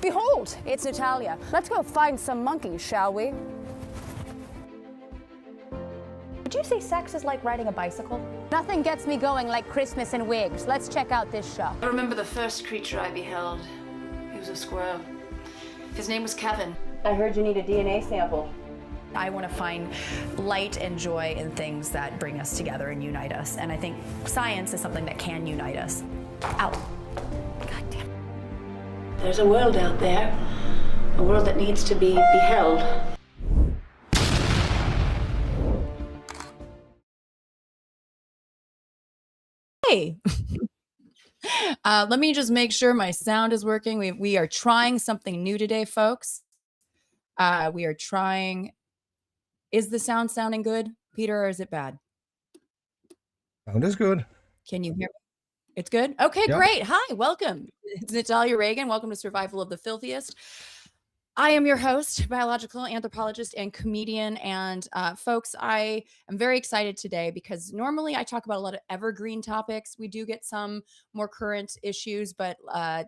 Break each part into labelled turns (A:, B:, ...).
A: Behold, it's Natalia. Let's go find some monkeys, shall we?
B: Would you say sex is like riding a bicycle?
A: Nothing gets me going like Christmas and wigs. Let's check out this show.
C: I remember the first creature I beheld. He was a squirrel. His name was Kevin.
B: I heard you need a DNA sample.
D: I want to find light and joy in things that bring us together and unite us. And I think science is something that can unite us. Ow. God damn.
C: There's a world out there, a world that needs to be beheld.
D: Hey. Let me just make sure my sound is working. We are trying something new today, folks. We are trying. Is the sound sounding good, Peter, or is it bad?
E: Sound is good.
D: Can you hear me? It's good? Okay,
E: Yep.
D: great. Hi, welcome. It's Natalia Reagan. Welcome to Survival of the Filthiest. I am your host, biological anthropologist and comedian. And folks, I am very excited today because normally I talk about a lot of evergreen topics. We do get some more current issues, but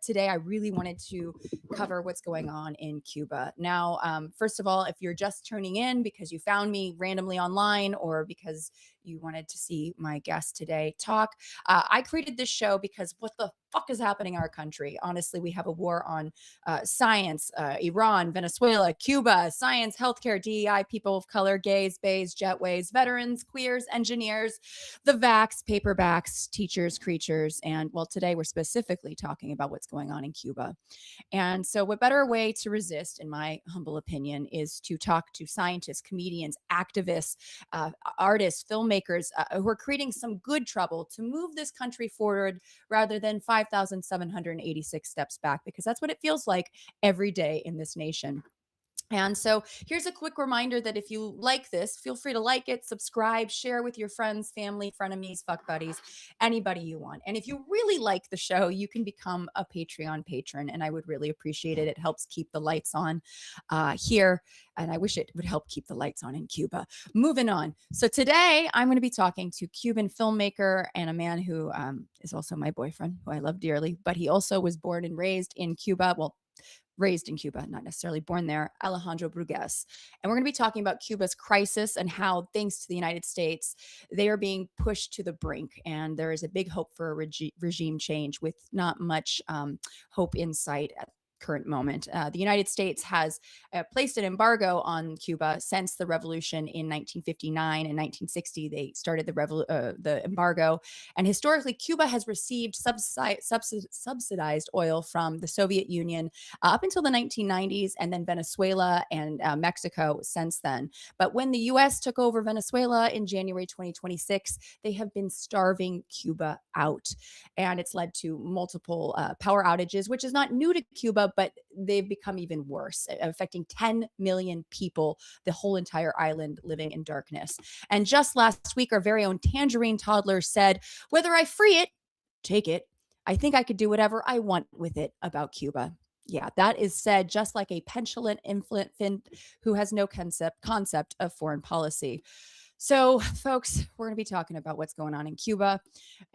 D: today I really wanted to cover what's going on in Cuba. Now, first of all, if you're just tuning in because you found me randomly online or because you wanted to see my guest today talk, I created this show because what the fuck is happening in our country? Honestly, we have a war on science, Iran, Venezuela, Cuba, science, healthcare, DEI, people of color, gays, bays, jetways, veterans, queers, engineers, the vax, paperbacks, teachers, creatures. And well, today we're specifically talking about what's going on in Cuba. And so what better way to resist, in my humble opinion, is to talk to scientists, comedians, activists, artists, filmmakers who are creating some good trouble to move this country forward rather than 5,786 steps back, because that's what it feels like every day in this nation. And so here's a quick reminder that if you like this, feel free to like it, subscribe, share with your friends, family, frenemies, fuck buddies, anybody you want. And if you really like the show, you can become a Patreon patron, and I would really appreciate it. It helps keep the lights on here, and I wish it would help keep the lights on in Cuba. Moving on. So today I'm going to be talking to Cuban filmmaker and a man who is also my boyfriend, who I love dearly, but he also was born and raised in Cuba. Well, raised in Cuba, not necessarily born there, Alejandro Brugués. And we're going to be talking about Cuba's crisis and how, thanks to the United States, they are being pushed to the brink. And there is a big hope for a regime change with not much hope in sight at current moment. The United States has placed an embargo on Cuba since the revolution in 1959 and 1960. They started the embargo, and historically, Cuba has received subsidized oil from the Soviet Union up until the 1990s, and then Venezuela and Mexico since then. But when the U.S. took over Venezuela in January 2026, they have been starving Cuba out, and it's led to multiple power outages, which is not new to Cuba, but they've become even worse, affecting 10 million people, the whole entire island living in darkness. And just last week, our very own tangerine toddler said, "Whether I free it, take it. I think I could do whatever I want with it," about Cuba. Yeah, that is said just like a petulant infant who has no concept of foreign policy. So, folks, we're going to be talking about what's going on in Cuba.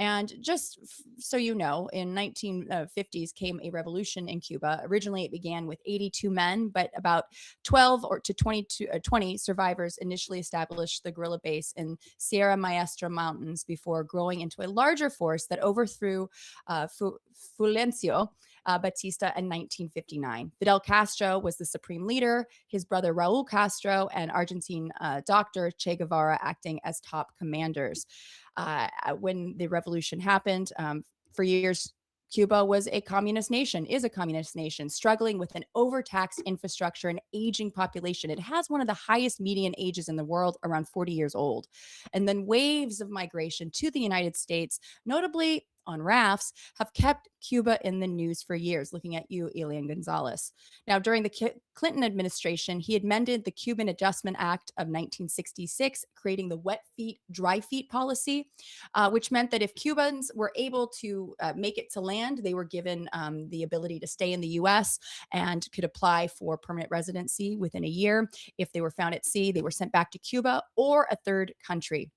D: And just so you know, in 1950s came a revolution in Cuba. Originally, it began with 82 men, but about 12 or to 20 survivors initially established the guerrilla base in Sierra Maestra Mountains before growing into a larger force that overthrew Fulgencio Batista in 1959. Fidel Castro was the supreme leader, his brother Raul Castro and Argentine doctor Che Guevara acting as top commanders. When the revolution happened, for years, Cuba was a communist nation, is a communist nation, struggling with an overtaxed infrastructure and aging population. It has one of the highest median ages in the world, around 40 years old. And then waves of migration to the United States, notably on rafts, have kept Cuba in the news for years. Looking at you, Elian Gonzalez. Now, during the Clinton administration, he amended the Cuban Adjustment Act of 1966, creating the wet feet, dry feet policy, which meant that if Cubans were able to make it to land, they were given the ability to stay in the U.S. and could apply for permanent residency within a year. If they were found at sea, they were sent back to Cuba or a third country.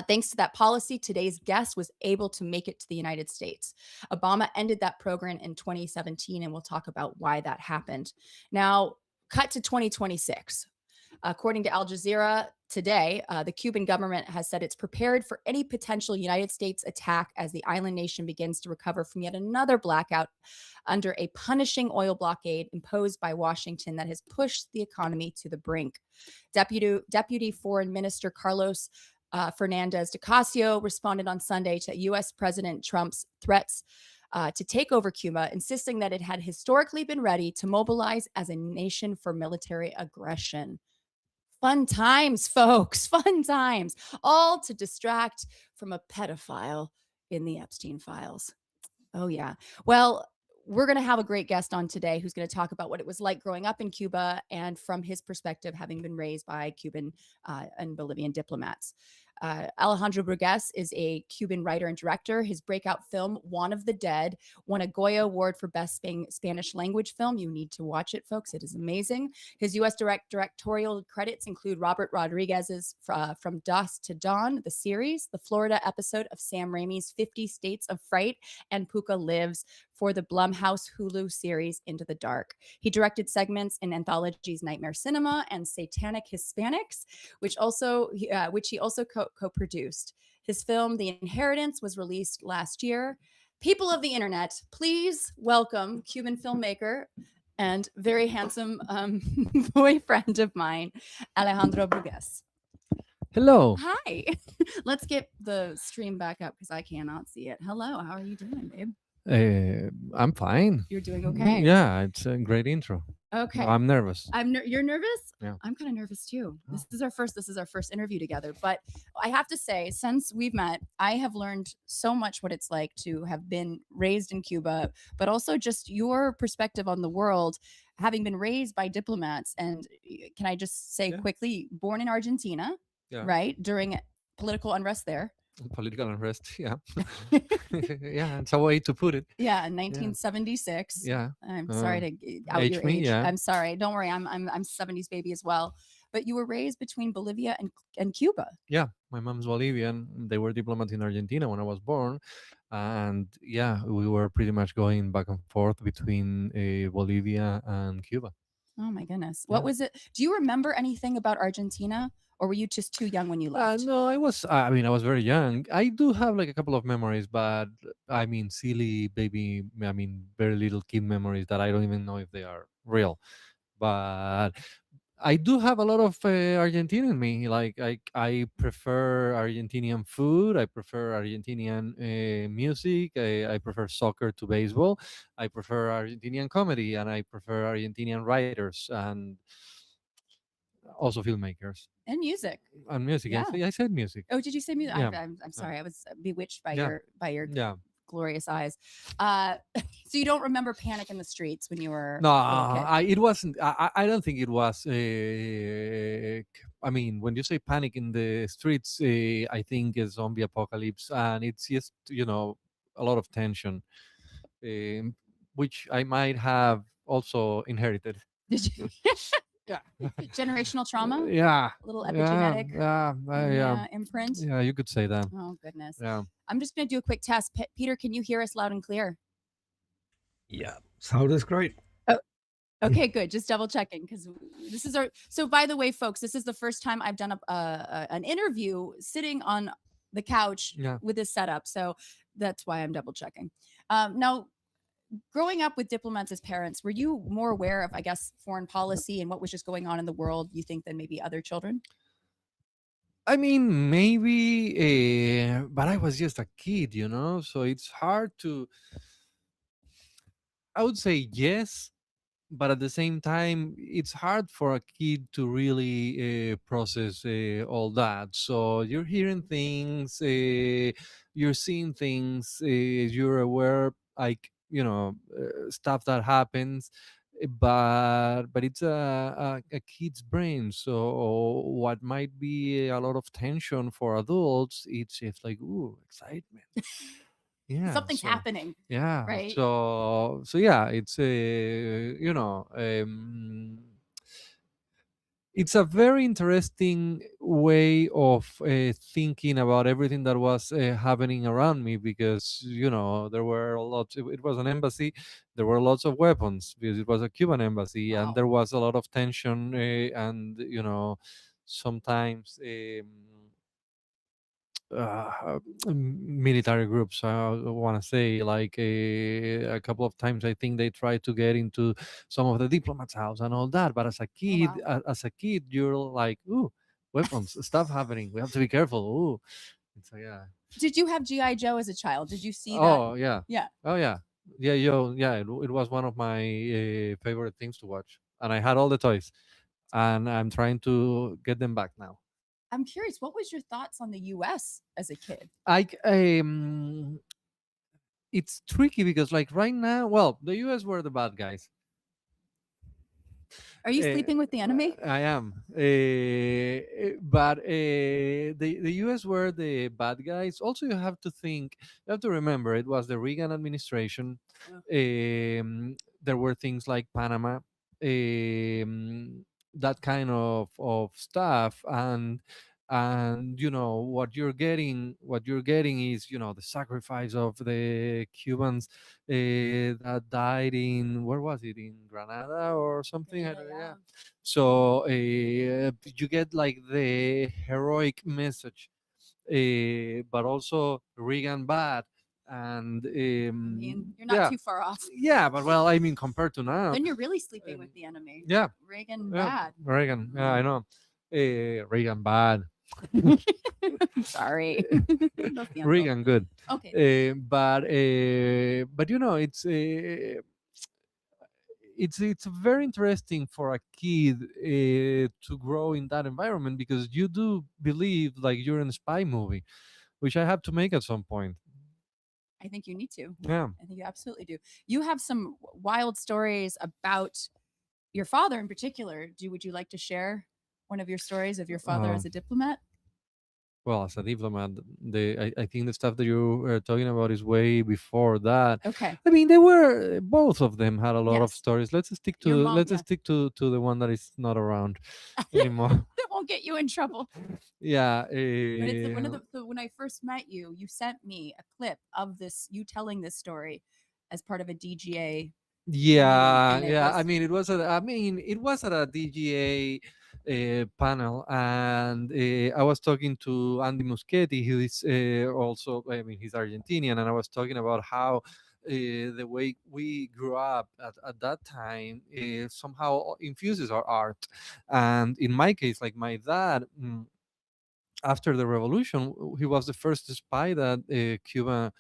D: Thanks to that policy, today's guest was able to make it to the United States. Obama ended that program in 2017, and we'll talk about why that happened. Now, cut to 2026. According to Al Jazeera today, the Cuban government has said it's prepared for any potential United States attack as the island nation begins to recover from yet another blackout under a punishing oil blockade imposed by Washington that has pushed the economy to the brink. Deputy Foreign Minister Carlos Fernandez de Casio responded on Sunday to U.S. President Trump's threats to take over Cuba, insisting that it had historically been ready to mobilize as a nation for military aggression. Fun times, folks, fun times, all to distract from a pedophile in the Epstein files. Oh, yeah. Well, we're going to have a great guest on today who's going to talk about what it was like growing up in Cuba and from his perspective, having been raised by Cuban and Bolivian diplomats. Alejandro Brugués is a Cuban writer and director. His breakout film, Juan of the Dead, won a Goya Award for Best Spanish Language Film. You need to watch it, folks. It is amazing. His U.S. directorial credits include Robert Rodriguez's From Dusk to Dawn, the series, the Florida episode of Sam Raimi's 50 States of Fright, and Puka Lives for the Blumhouse Hulu series Into the Dark. He directed segments in anthologies Nightmare Cinema and Satanic Hispanics, which he also co-produced. His film The Inheritance was released last year. People of the internet, please welcome Cuban filmmaker and very handsome boyfriend of mine, Alejandro Brugués.
F: Hello.
D: Hi. Let's get the stream back up because I cannot see it. Hello, how are you doing, babe?
F: I'm fine.
D: You're doing okay?
F: Yeah, it's a great intro.
D: Okay.
F: I'm nervous.
D: You're nervous?
F: Yeah.
D: I'm kind of nervous too.
F: Oh.
D: This is our first interview together. But I have to say, since we've met, I have learned so much what it's like to have been raised in Cuba, but also just your perspective on the world, having been raised by diplomats. And can I just say quickly, born in Argentina, right? During political unrest there.
F: Political unrest, yeah. Yeah, it's a way to put it.
D: Yeah, in 1976.
F: Yeah.
D: I'm sorry to out your
F: me,
D: age.
F: yeah.
D: I'm sorry. Don't worry. I'm 70s baby as well. But you were raised between Bolivia and Cuba.
F: Yeah, my mom's Bolivian. They were diplomats in Argentina when I was born. And yeah, we were pretty much going back and forth between Bolivia and Cuba.
D: Oh my goodness. What was it? Do you remember anything about Argentina? Or were you just too young when you left?
F: No, I was very young. I do have like a couple of memories, but I mean, silly baby, very little kid memories that I don't even know if they are real. But I do have a lot of Argentinian in me. Like I prefer Argentinian food. I prefer Argentinian music. I prefer soccer to baseball. I prefer Argentinian comedy, and I prefer Argentinian writers and also filmmakers.
D: And music.
F: And music.
D: Yeah.
F: I said music.
D: Oh, did you say music?
F: Yeah.
D: I'm sorry. I was bewitched by
F: Yeah.
D: your
F: Yeah.
D: glorious eyes. So you don't remember Panic in the Streets when you were
F: No,
D: a little kid?
F: it wasn't. I don't think it was. I mean, when you say panic in the streets, I think a zombie apocalypse, and it's just a lot of tension, which I might have also inherited.
D: Did you?
F: Yeah.
D: Generational trauma?
F: Yeah.
D: A little epigenetic
F: Yeah.
D: imprint?
F: Yeah, you could say that.
D: Oh, goodness.
F: Yeah.
D: I'm just going to do a quick test. Peter, can you hear us loud and clear?
E: Yeah. Sound is great.
D: Okay, good. Just double checking because this is so by the way, folks, this is the first time I've done an interview sitting on the couch with this setup. So that's why I'm double checking. Now, growing up with diplomats as parents, were you more aware of, I guess, foreign policy and what was just going on in the world, you think, than maybe other children?
F: I mean, maybe, but I was just a kid, so it's hard to. I would say yes, but at the same time, it's hard for a kid to really process all that. So you're hearing things, you're seeing things, you're aware, like stuff that happens, but it's a kid's brain. So what might be a lot of tension for adults, it's just like excitement. Yeah,
D: Something's happening.
F: Yeah.
D: Right.
F: So yeah, it's it's a very interesting way of thinking about everything that was happening around me, because there were a lot. It was an embassy. There were lots of weapons because it was a Cuban embassy, and
D: Wow.
F: there was a lot of tension, and sometimes. Military groups, I want to say, like a couple of times I think they tried to get into some of the diplomats house and all that, but
D: Oh wow.
F: as a kid you're like, ooh, weapons, stuff happening, we have to be careful. Ooh. So yeah.
D: Did you have GI Joe as a child? Did you see that?
F: Oh yeah.
D: Yeah.
F: Oh yeah. Yeah, yo, yeah, it was one of my favorite things to watch, and I had all the toys, and I'm trying to get them back now.
D: I'm curious, what was your thoughts on the US as a kid?
F: It's tricky because, like, right now, well, the US were the bad guys.
D: Are you
F: uh,
D: sleeping with the enemy?
F: I am, but the US were the bad guys. Also, you have to remember, it was the Reagan administration. There were things like Panama, that kind of stuff, and what you're getting is the sacrifice of the Cubans that died in, where was it, in Granada or something, I don't, yeah. So you get like the heroic message, but also Reagan bad, and
D: I mean, you're not
F: yeah,
D: too far off.
F: yeah, but well, I mean, compared to now,
D: Then you're really sleeping with the enemy.
F: yeah,
D: Reagan
F: yeah,
D: bad.
F: Reagan, yeah, I know, Reagan bad.
D: Sorry. Lo siento.
F: Reagan good.
D: Okay.
F: But it's very interesting for a kid to grow in that environment, because you do believe like you're in a spy movie, which I have to make at some point.
D: I think you need to.
F: Yeah.
D: I think you absolutely do. You have some wild stories about your father in particular. Would you like to share one of your stories of your father
F: Uh,
D: as a diplomat?
F: well, as a diplomat, I think the stuff that you are talking about is way before that.
D: Okay.
F: I mean, they were, both of them had a lot of
D: Yes.
F: stories. Let's stick
D: Your
F: to
D: mom,
F: let's
D: yeah.
F: stick to the one that is not around anymore.
D: That won't get you in trouble.
F: Yeah.
D: But it's one of when I first met you, you sent me a clip of this, you telling this story as part of a DGA.
F: Yeah,
D: and it
F: yeah.
D: was-
F: It was at a DGA panel, and I was talking to Andy Muschietti, who is also, I mean, he's Argentinian, and I was talking about how the way we grew up at that time somehow infuses our art, and in my case, like my dad. After the revolution, he was the first spy that Cuba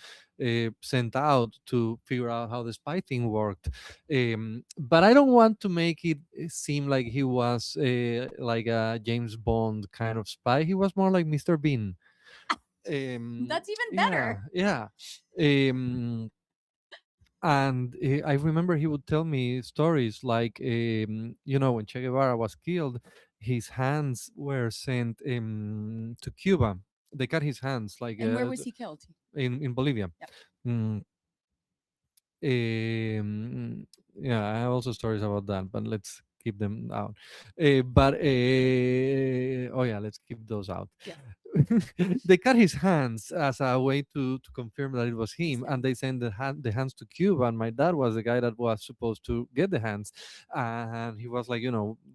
F: sent out to figure out how the spy thing worked. But I don't want to make it seem like he was like a James Bond kind of spy. He was more like Mr. Bean.
D: That's even
F: Yeah,
D: better.
F: yeah. And I remember he would tell me stories like, when Che Guevara was killed, his hands were sent to Cuba. They cut his hands, like
D: And where was he killed?
F: in Bolivia.
D: Yep.
F: Mm, yeah, I have also stories about that, but let's keep them out. Oh yeah, let's keep those out.
D: Yeah.
F: They cut his hands as a way to confirm that it was him,
D: him.
F: and they sent the hands to Cuba. And my dad was the guy that was supposed to get the hands, and he was like,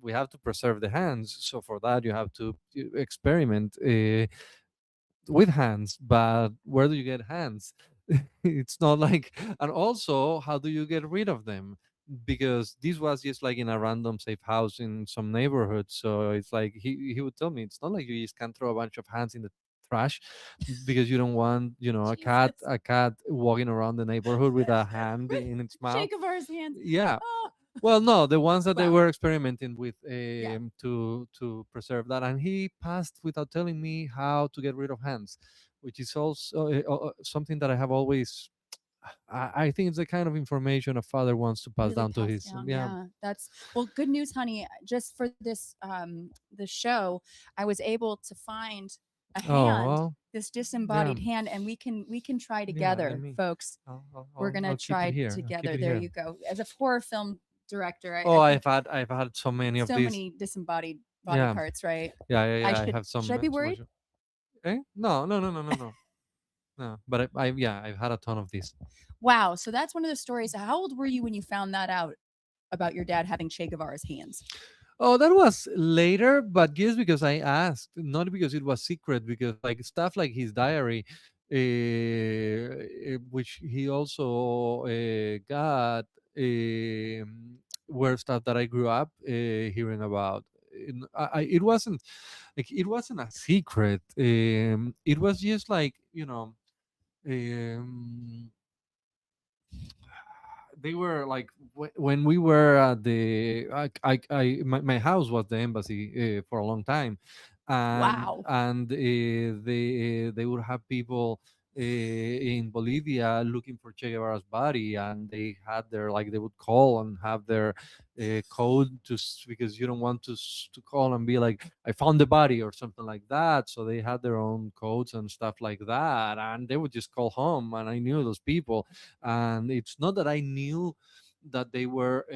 F: we have to preserve the hands, so for that you have to experiment with hands. But where do you get hands? It's not like, and also, how do you get rid of them? Because this was just like in a random safe house in some neighborhood. So it's like he would tell me, it's not like you just can throw a bunch of hands in the trash, because you don't want
D: Jesus.
F: a cat walking around the neighborhood with a hand
D: With
F: in its mouth.
D: Che Guevara's hands.
F: Yeah.
D: Oh,
F: Well, no, the ones that they
D: Well,
F: were experimenting with
D: Yeah.
F: to preserve that, and he passed without telling me how to get rid of hands, which is also something that I have always. I think it's the kind of information a father wants to pass
D: really
F: down to
D: passed
F: his.
D: down.
F: Yeah.
D: Yeah, that's well. Good news, honey. Just for this the show, I was able to find a hand,
F: Oh,
D: this disembodied
F: yeah.
D: hand, and we can try
F: Yeah. Let
D: together,
F: me.
D: folks. We're gonna
F: I'll keep it
D: try
F: here. I'll keep
D: together.
F: it
D: There
F: here.
D: you go. As a horror film director.
F: Oh,
D: I think
F: I've had so many of
D: so
F: these.
D: many disembodied body
F: Yeah,
D: parts, right?
F: yeah. I have
D: Should I be
F: so
D: worried?
F: much. Eh? No. But yeah, I've had a ton of these.
D: Wow. So that's one of the stories. How old were you when you found that out about your dad having Che Guevara's hands?
F: Oh, that was later, but just because I asked, not because it was secret, because like stuff like his diary, which he also got, were stuff that I grew up hearing about. It wasn't like it wasn't a secret. It was just like um, they were like when we were at the my house was the embassy for a long time,
D: Wow.
F: they would have people in Bolivia looking for Che Guevara's body, and they had their like they would call and have their code because you don't want to call and be like I found the body or something like that. So they had their own codes and stuff like that, and they would just call home, and I knew those people. And it's not that I knew that they were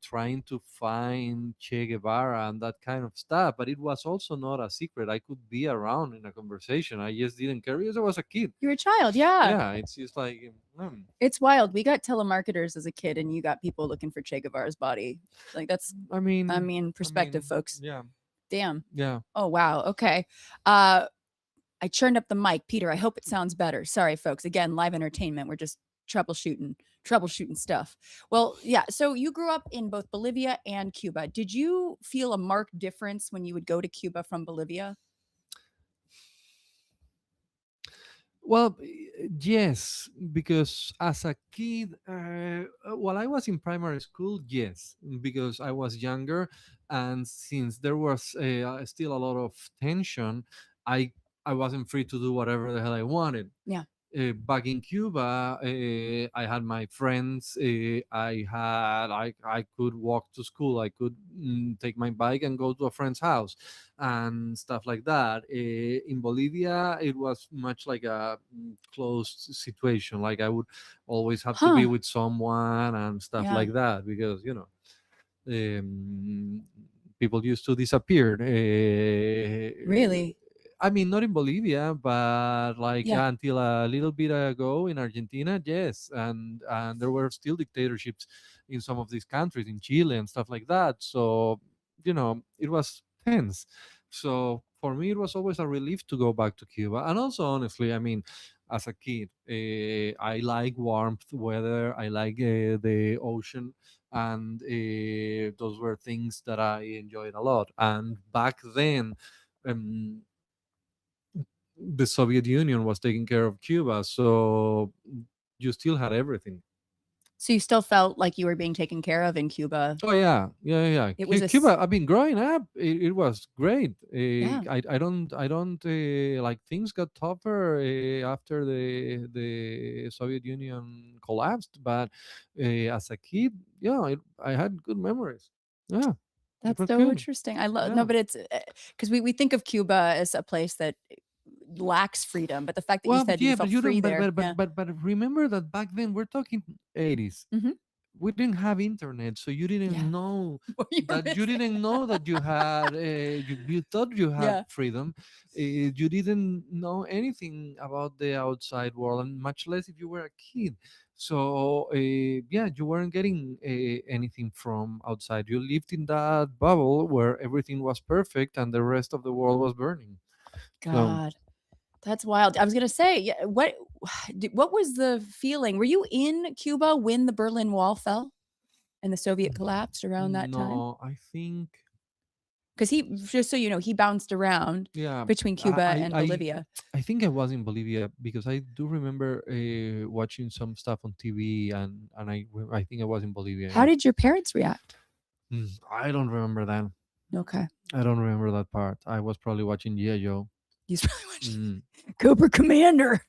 F: trying to find Che Guevara and that kind of stuff, but it was also not a secret. I could be around in a conversation. I just didn't care because I was a kid.
D: You were a child. Yeah.
F: Yeah, it's just like
D: It's wild. We got telemarketers as a kid, and you got people looking for Che Guevara's body. Like that's, I mean, perspective, folks.
F: Yeah,
D: Damn.
F: yeah.
D: Oh wow. Okay. I churned up the mic, Peter. I hope it sounds better. Sorry, folks. Again, live entertainment. We're just troubleshooting stuff. Well, yeah. So you grew up in both Bolivia and Cuba. Did you feel a marked difference when you would go to Cuba from Bolivia?
F: Well, yes, because as a kid, while I was in primary school, yes, because I was younger, and since there was still a lot of tension, I I wasn't free to do whatever the hell I wanted.
D: Yeah.
F: Back in Cuba, I had my friends. I could walk to school. I could take my bike and go to a friend's house, and stuff like that. In Bolivia, it was much like a closed situation. Like I would always have to be
D: Huh.
F: with someone and stuff
D: Yeah.
F: like that because people used to disappear.
D: Really?
F: I mean, not in Bolivia, but like
D: Yeah.
F: until a little bit ago in Argentina, yes, and there were still dictatorships in some of these countries, in Chile and stuff like that. So it was tense. So for me, it was always a relief to go back to Cuba. And also, honestly, I mean, as a kid, I like warmth weather. I like the ocean, and those were things that I enjoyed a lot. And back then. Um, the Soviet Union was taking care of Cuba, so you still had everything.
D: So you still felt like you were being taken care of in Cuba.
F: Oh yeah.
D: It was
F: Cuba. I mean, growing up, it was great.
D: Yeah.
F: I don't like things got tougher after the Soviet Union collapsed, but as a kid, yeah, I had good memories. Yeah, it
D: That's
F: was
D: so
F: good.
D: interesting. I love no,
F: Yeah.
D: but it's because we think of Cuba as a place that lacks freedom, but the fact that you
F: Well,
D: said you
F: yeah, but
D: felt
F: you
D: free
F: don't.
D: there, yeah.
F: But remember that back then we're talking 80s.
D: Mhm.
F: We didn't have internet, so you didn't
D: Yeah.
F: know
D: What you were
F: that you
D: missing.
F: didn't know that you had you thought you had
D: Yeah.
F: freedom. You didn't know anything about the outside world, and much less if you were a kid. So yeah, you weren't getting anything from outside. You lived in that bubble where everything was perfect and the rest of the world was burning. So
D: God, that's wild. I was gonna say, yeah, what was the feeling? Were you in Cuba when the Berlin Wall fell and the Soviet collapsed around that time?
F: no, I think.
D: Because just so you know, he bounced around
F: Yeah,
D: between
F: I
D: Cuba
F: I
D: and
F: I
D: Bolivia.
F: I think I was in Bolivia because I do remember watching some stuff on TV, and I think I was in Bolivia.
D: How
F: Yeah.
D: did your parents react?
F: I don't remember that.
D: Okay.
F: I don't remember that part. I was probably watching G.I. Joe.
D: He's probably watching
F: Mm,
D: Cobra Commander.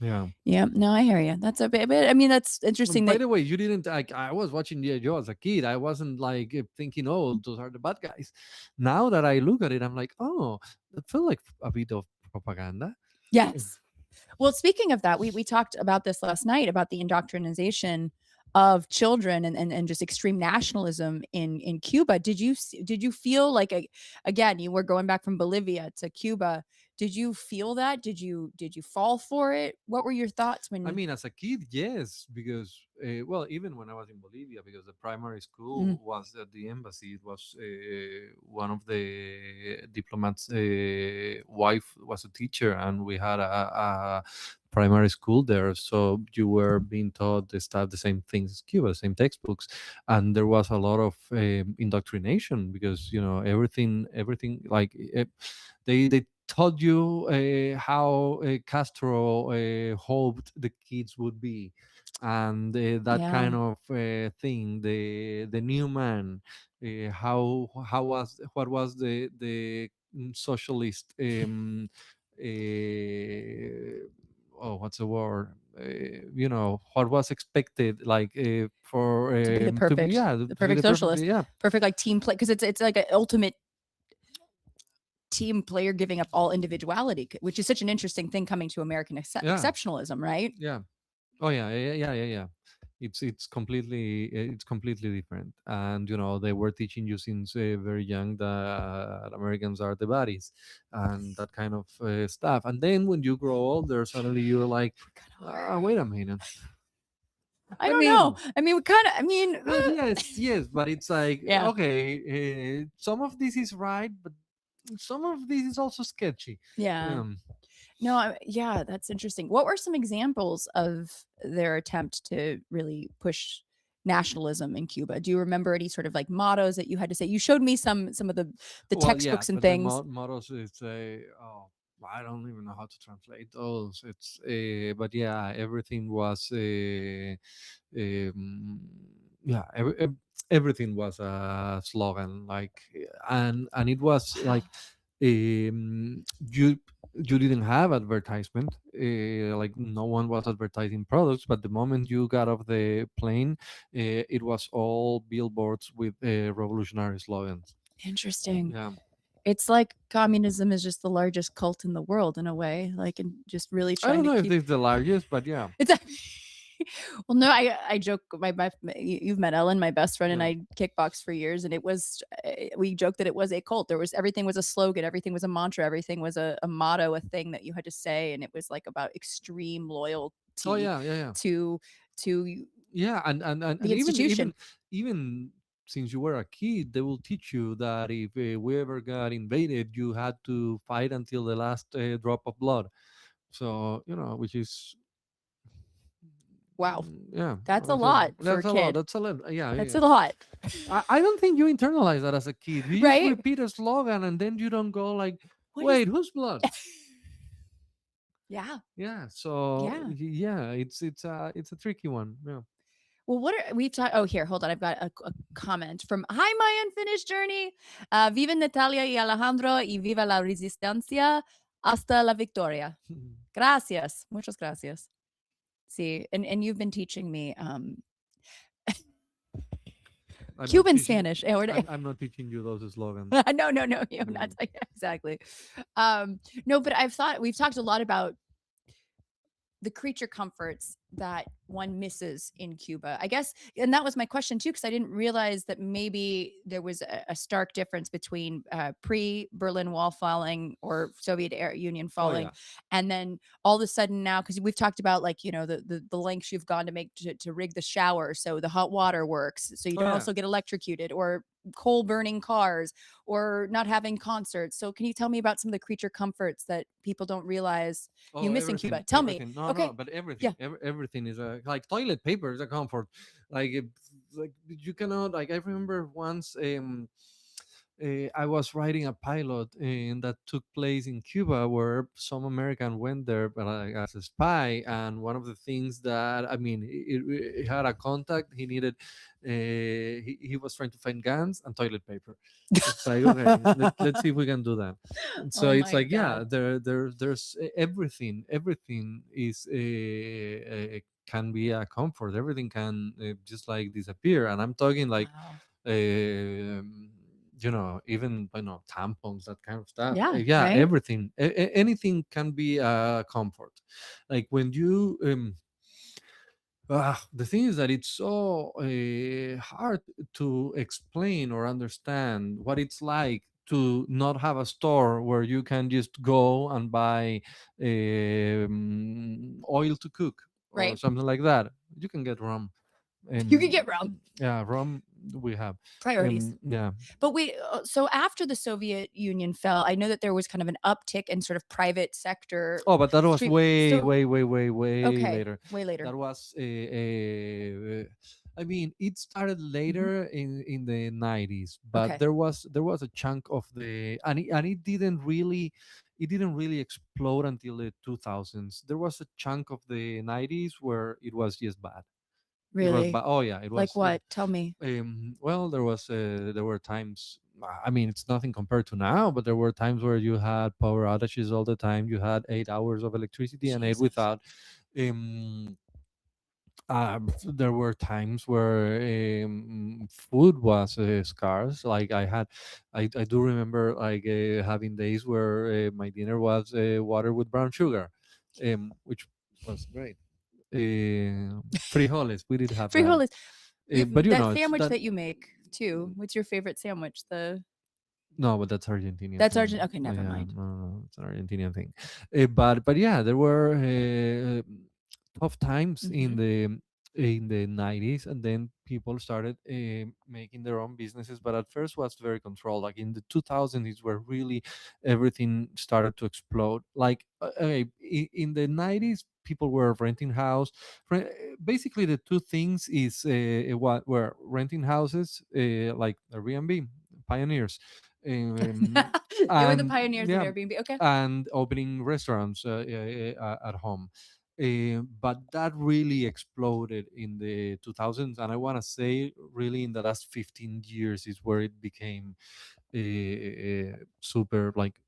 F: yeah.
D: Yeah, no, I hear you. That's a bit, but I mean, that's interesting
F: By
D: that
F: the way, you didn't like. I was watching G.I. Joe as a kid. I wasn't like thinking, "Oh, those are the bad guys." Now that I look at it, I'm like, "Oh, that felt like a bit of propaganda."
D: yes. Well, speaking of that, we talked about this last night about the indoctrination of children and just extreme nationalism in Cuba. Did you feel like again, you were going back from Bolivia to Cuba. Did you feel that? Did you fall for it? What were your thoughts
F: I
D: when
F: mean, as a kid, yes, because well, even when I was in Bolivia, because the primary
D: Mm,
F: school was at the embassy. It was one of the diplomats' wife was a teacher, and we had a primary school there. So you were being taught the stuff, the same things as Cuba, same textbooks, and there was a lot of indoctrination because everything like they told you how Castro hoped the kids would be, and that
D: yeah,
F: kind of thing. The new man, how was what was the socialist oh, what's the word? What was expected, like for
D: to be
F: to be, yeah,
D: the
F: to be
D: perfect
F: the perfect,
D: socialist,
F: yeah.
D: perfect like team play because it's like an ultimate team player giving up all individuality, which is such an interesting thing coming to American
F: Yeah,
D: exceptionalism, right?
F: yeah. Oh yeah, yeah. It's completely different, and they were teaching you since very young that Americans are the baddies, and that kind of stuff. And then when you grow older, suddenly you're like,
D: We kind of are.
F: wait a minute.
D: I
F: I
D: don't know.
F: mean,
D: I mean, we kind of. I mean,
F: yes, but it's like,
D: yeah,
F: okay, some of this is right, but some of this is also sketchy.
D: yeah.
F: Um,
D: No, yeah, that's interesting. What were some examples of their attempt to really push nationalism in Cuba? Do you remember any sort of like mottos that you had to say? You showed me some of the
F: Well, yeah,
D: textbooks and
F: but the
D: things.
F: models is oh, I don't even know how to translate those. It's but yeah, everything was um, yeah, everything was a slogan, like, and it was like you didn't have advertisement, like no one was advertising products, but the moment you got off the plane, it was all billboards with revolutionary slogans.
D: Interesting.
F: Yeah.
D: It's like communism is just the largest cult in the world in a way, like, and just really
F: I
D: trying
F: don't
D: to
F: know if
D: keep
F: this is the largest, but yeah,
D: it's a well, no, I joke you've met Ellen, my best friend, and
F: yeah.
D: I kickboxed for years, and it was we joked that it was a cult. There was everything was a slogan, everything was a mantra, everything was a motto, a thing that you had to say, and it was like about extreme
F: Oh
D: loyalty
F: yeah, yeah, yeah,
D: to to
F: yeah. And
D: the
F: even
D: institution.
F: since you were a kid, they will teach you that if we ever got invaded, you had to fight until the last drop of blood. So which is
D: Wow,
F: yeah,
D: that's a lot for a
F: that's a lot.
D: kid.
F: That's a lot. Yeah,
D: That's
F: yeah.
D: a lot,
F: I don't think you internalize that as a kid. You just
D: right?
F: repeat a slogan and then you don't go like,
D: What is
F: wait, whose blood?
D: yeah,
F: Yeah. So
D: yeah.
F: yeah, it's a tricky one. Yeah.
D: Well, what are we've talked? Oh, here, hold on. I've got a comment from Hi, my unfinished journey. Viva Natalia y Alejandro y viva la resistencia hasta la victoria. Gracias, muchas gracias. See, and you've been teaching me
F: I'm not
D: Cuban
F: teaching.
D: Spanish.
F: I'm not teaching you those slogans.
D: No, you're not
F: No.
D: exactly. No, but we've talked a lot about the creature comforts that one misses in Cuba, I guess. And that was my question too, because I didn't realize that maybe there was a stark difference between pre-Berlin Wall falling or Soviet Union
F: Oh
D: falling,
F: yeah.
D: and then all of a sudden now, because we've talked about like the lengths you've gone to make to rig the shower so the hot water works, so you
F: Oh
D: don't
F: yeah.
D: also get electrocuted, or coal burning cars, or not having concerts. So can you tell me about some of the creature comforts that people don't realize you
F: Oh,
D: miss in
F: everything,
D: Cuba? Tell me.
F: everything. No, no,
D: Okay.
F: but
D: Yeah.
F: everything is a like toilet paper is a comfort. Like like you cannot, like I remember once I was writing a pilot and that took place in Cuba where some American went there but as a spy, and one of the things that I mean it had a contact he needed. He was trying to find guns and toilet paper. It's like, okay, let's see if we can do that. So
D: Oh
F: it's
D: my
F: like, yeah,
D: god.
F: there's everything is can be a comfort. Everything can just like disappear, and I'm talking like
D: Wow.
F: even tampons, that kind of stuff.
D: Yeah,
F: Yeah,
D: right?
F: everything, anything can be a comfort. Like when you The thing is that it's so hard to explain or understand what it's like to not have a store where you can just go and buy oil to cook or
D: Right.
F: something like that. You can get rum.
D: You can get
F: um,
D: rum.
F: yeah, rum we have.
D: Priorities.
F: Yeah.
D: But wait, so after the Soviet Union fell, I know that there was kind of an uptick in sort of private sector
F: Oh, but that was
D: street.
F: way,
D: So
F: way, way, way, way
D: okay,
F: later.
D: way later.
F: That was I mean, it started
D: Mhm.
F: later in the 90s, but
D: Okay.
F: there was a chunk of the and it didn't really explode until the 2000s. There was a chunk of the 90s where it was just bad. It was
D: Really?
F: bad. Oh yeah, it
D: Like
F: was.
D: what? Tell me.
F: Well, there were times. I mean, it's nothing compared to now, but there were times where you had power outages all the time. You had 8 hours of electricity and eight
D: Jesus.
F: without. Um, there were times where food was scarce. Like I do remember like having days where my dinner was water with brown sugar, which was great. Frijoles, we did have that.
D: Frijoles.
F: But
D: That
F: it's
D: sandwich
F: that.
D: that you make too. What's your favorite sandwich?
F: No, but that's Argentinian
D: That's
F: thing.
D: Argent. Okay, never
F: Yeah,
D: mind.
F: no, no, it's an Argentinian thing. But yeah, there were tough times
D: Mhm.
F: in the 90s, and then people started making their own businesses. But at first was very controlled. Like in the 2000s is where really everything started to explode. Like okay, in the 90s people were renting house. Basically the two things is what were renting houses like Airbnb pioneers,
D: They were the
F: and
D: pioneers of
F: yeah,
D: Airbnb. Okay.
F: and opening restaurants at home. But that really exploded in the 2000s, and I want to say really in the last 15 years is where it became super like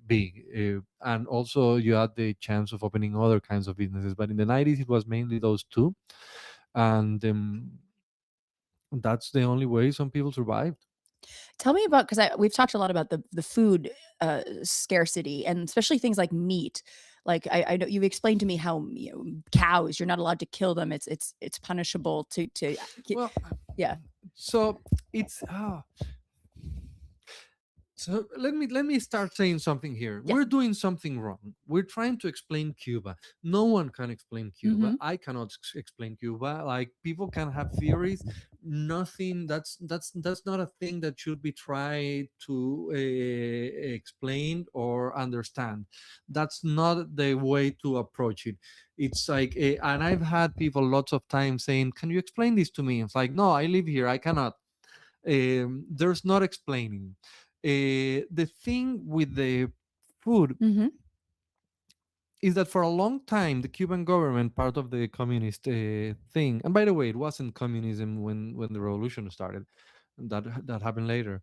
F: big. And also you had the chance of opening other kinds of businesses, but in the 90s it was mainly those two, and that's the only way some people survived.
D: Tell me about, because we've talked a lot about the food scarcity, and especially things like meat. Like I know you've explained to me how cows, you're not allowed to kill them. It's punishable to
F: Well,
D: yeah.
F: so it's so let me start saying something here.
D: Yes.
F: We're doing something wrong. We're trying to explain Cuba. No one can explain Cuba.
D: Hmm.
F: I cannot explain Cuba. Like people can have theories. Nothing. That's not a thing that should be tried to explain or understand. That's not the way to approach it. It's like, and I've had people lots of times saying, "Can you explain this to me?" It's like, no, I live here. I cannot. There's not explaining. The thing with the food
D: Hmm.
F: is that for a long time the Cuban government, part of the communist thing, and by the way, it wasn't communism when the revolution started. That happened later.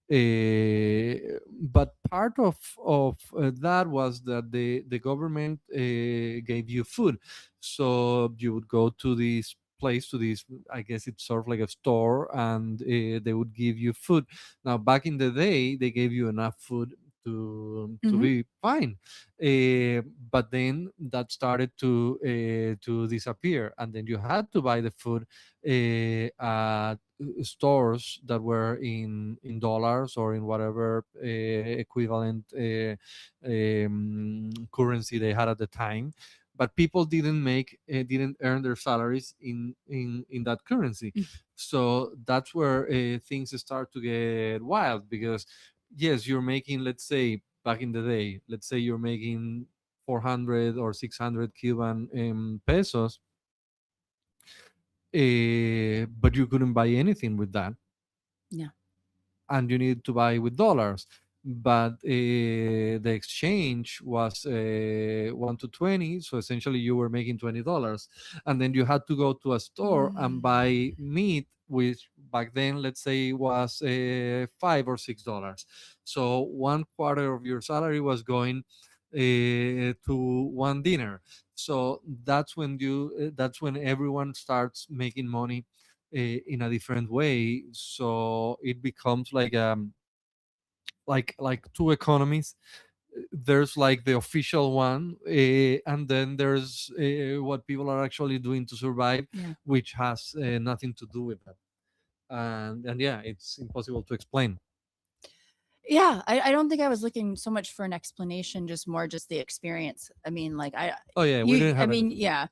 F: But part of that was that the government gave you food, so you would go to this place, to this, I guess it's sort of like a store, and they would give you food. Now back in the day they gave you enough food to
D: Hmm.
F: be fine, but then that started to disappear, and then you had to buy the food at stores that were in dollars or in whatever equivalent currency they had at the time. But people didn't earn their salaries in that currency. So that's where things start to get wild, because yes, you're making, let's say back in the day, let's say you're making 400 or 600 Cuban pesos, but you couldn't buy anything with that,
D: Yeah.
F: and you needed to buy with dollars. But the exchange was 1 to 20, so essentially you were making $20, and then you had to go to a store and
D: Mm.
F: buy meat, which back then, let's say, was $5 or $6. So one quarter of your salary was going to one dinner. So that's when everyone starts making money in a different way. So it becomes like two economies there's like the official one, and then there's what people are actually doing to survive,
D: Yeah.
F: which has nothing to do with that. And yeah, it's impossible to explain.
D: Yeah, I don't think I was looking so much for an explanation, just more just the experience. I mean, like
F: Oh yeah, we
D: you,
F: didn't
D: I
F: have
D: mean,
F: anything.
D: yeah,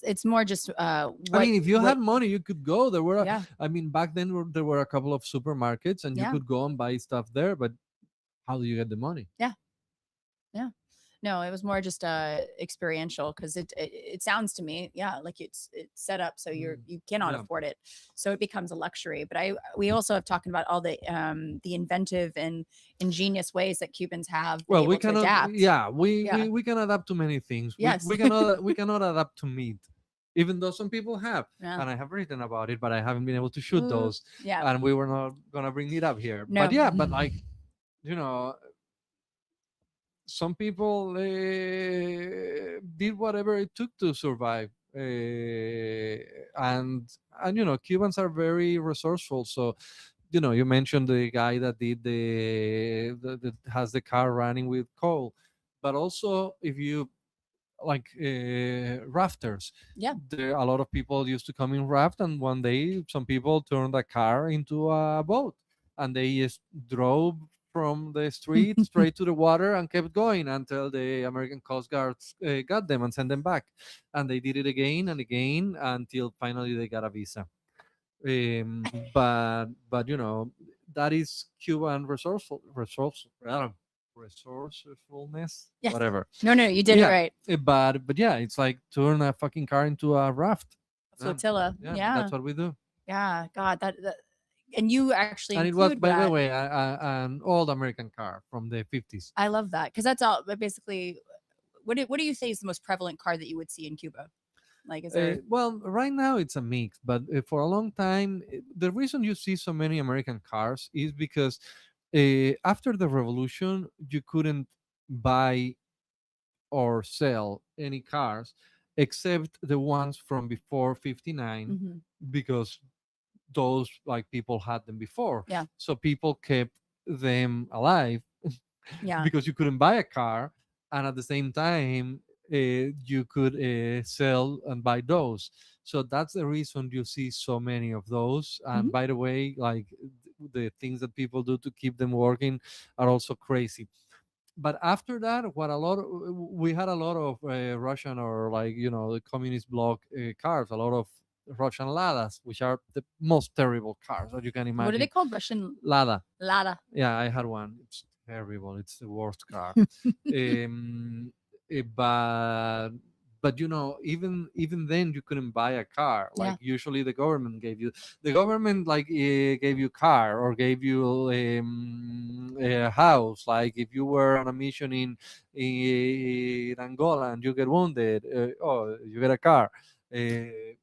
D: it's more just
F: I mean, if you
D: what,
F: had money, you could go. There were,
D: yeah,
F: I mean, back then there were a couple of supermarkets, and you
D: yeah,
F: could go and buy stuff there. But how do you get the money?
D: yeah, yeah. No, it was more just experiential because it sounds to me, yeah, like it's set up so
F: Mm,
D: you cannot
F: yeah.
D: afford it, so it becomes a luxury. But we also have talking about all the inventive and ingenious ways that Cubans have been
F: Well, we
D: able to
F: cannot.
D: adapt.
F: Yeah,
D: Yeah.
F: we can adapt to many things.
D: Yes.
F: We cannot adapt to meat, even though some people have,
D: Yeah.
F: and I have written about it, but I haven't been able to shoot
D: Ooh,
F: those,
D: yeah.
F: and we were not gonna bring it up here.
D: No.
F: But yeah, but like, some people did whatever it took to survive, and Cubans are very resourceful. So you mentioned the guy that did that has the car running with coal, but also if you like rafters.
D: Yeah.
F: There a lot of people used to come in raft, and one day some people turned a car into a boat, and they just drove from the street straight to the water and kept going until the American Coast Guards got them and sent them back, and they did it again and again until finally they got a visa. But that is Cuban resourcefulness,
D: Yes.
F: whatever.
D: No, you did it
F: Yeah,
D: right.
F: but yeah, it's like turn a fucking car into a raft.
D: Flotilla.
F: Yeah,
D: Yeah.
F: that's what we do.
D: Yeah. God, that and you actually
F: And it was,
D: include
F: by the
D: that.
F: way, an old American car from the 50s.
D: I love that because that's all. But basically, what do you say is the most prevalent car that you would see in Cuba? Like, is there?
F: Well, right now it's a mix, but for a long time, the reason you see so many American cars is because after the revolution, you couldn't buy or sell any cars except the ones from before 59,
D: Mhm.
F: because those like people had them before.
D: Yeah.
F: So people kept them alive
D: Yeah.
F: because you couldn't buy a car, and at the same time you could sell and buy those. So that's the reason you see so many of those. And
D: Mhm.
F: by the way, like the things that people do to keep them working are also crazy. But after that, we had a lot of Russian, or like the communist bloc cars, a lot of Russian Ladas, which are the most terrible cars that you can
D: What are they
F: imagine.
D: called? Russian
F: Lada.
D: Lada.
F: Yeah, I had one. It's terrible. It's the worst car. um, but even then you couldn't buy a car.
D: Yeah.
F: Like usually the government like gave you car or gave you a house. Like if you were on a mission in Angola and you get wounded, oh, you get a car.
D: Okay.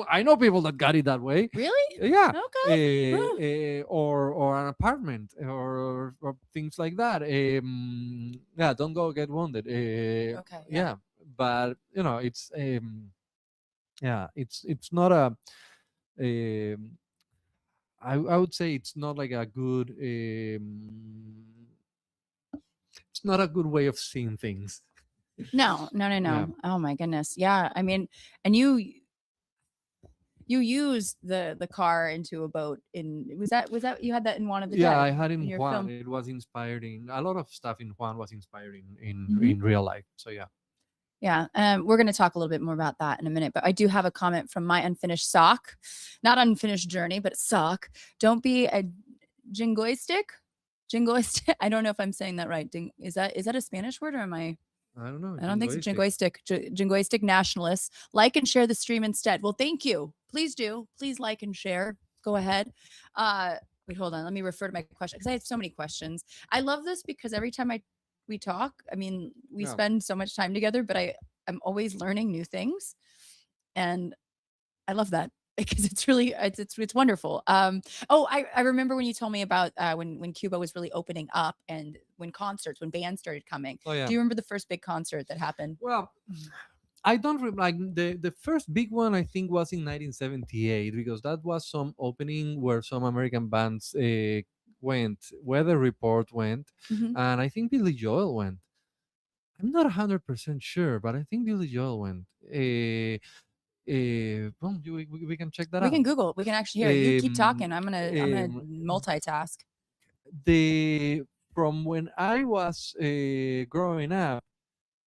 F: I know people that got it that way.
D: Really?
F: Yeah.
D: Okay.
F: Or an apartment, or things like that. Yeah, don't go get wounded.
D: Okay.
F: Yeah, but it's not a. Um, I would say it's not like a good. It's not a good way of seeing things.
D: No.
F: Yeah.
D: Oh my goodness. Yeah. I mean, and you used the car into a boat was that you had that in one of the
F: Yeah,
D: Dead
F: I had in
D: your
F: Juan.
D: film?
F: It was inspired in a lot of stuff in Juan was inspired in
D: Mhm.
F: in real life. So yeah.
D: Yeah, we're going to talk a little bit more about that in a minute, but I do have a comment from my unfinished sock, not unfinished journey, but sock. Don't be a jingoistic. Jingoistic. I don't know if I'm saying that right. Is that a Spanish word or am I?
F: I don't know.
D: I don't think so.
F: Jingoistic.
D: Jingoistic nationalists. Like and share the stream instead. Well, thank you. Please do. Please like and share. Go ahead. Wait, hold on. Let me refer to my question because I have so many questions. I love this because every time we talk, I mean, we
F: Yeah.
D: spend so much time together, but I'm always learning new things, and I love that because it's really it's wonderful. I remember when you told me about when Cuba was really opening up and when bands started coming.
F: Oh yeah.
D: Do you remember the first big concert that happened?
F: Well, I don't like the first big one. I think was in 1978 because that was some opening where some American bands went, Weather Report went,
D: Mhm.
F: and I think Billy Joel went. I'm not 100% sure, but I think Billy Joel went. Well, we can check that
D: We can
F: out.
D: Google. We can actually hear. You keep
F: Um,
D: talking. I'm gonna
F: um,
D: multitask.
F: the From when I was growing up,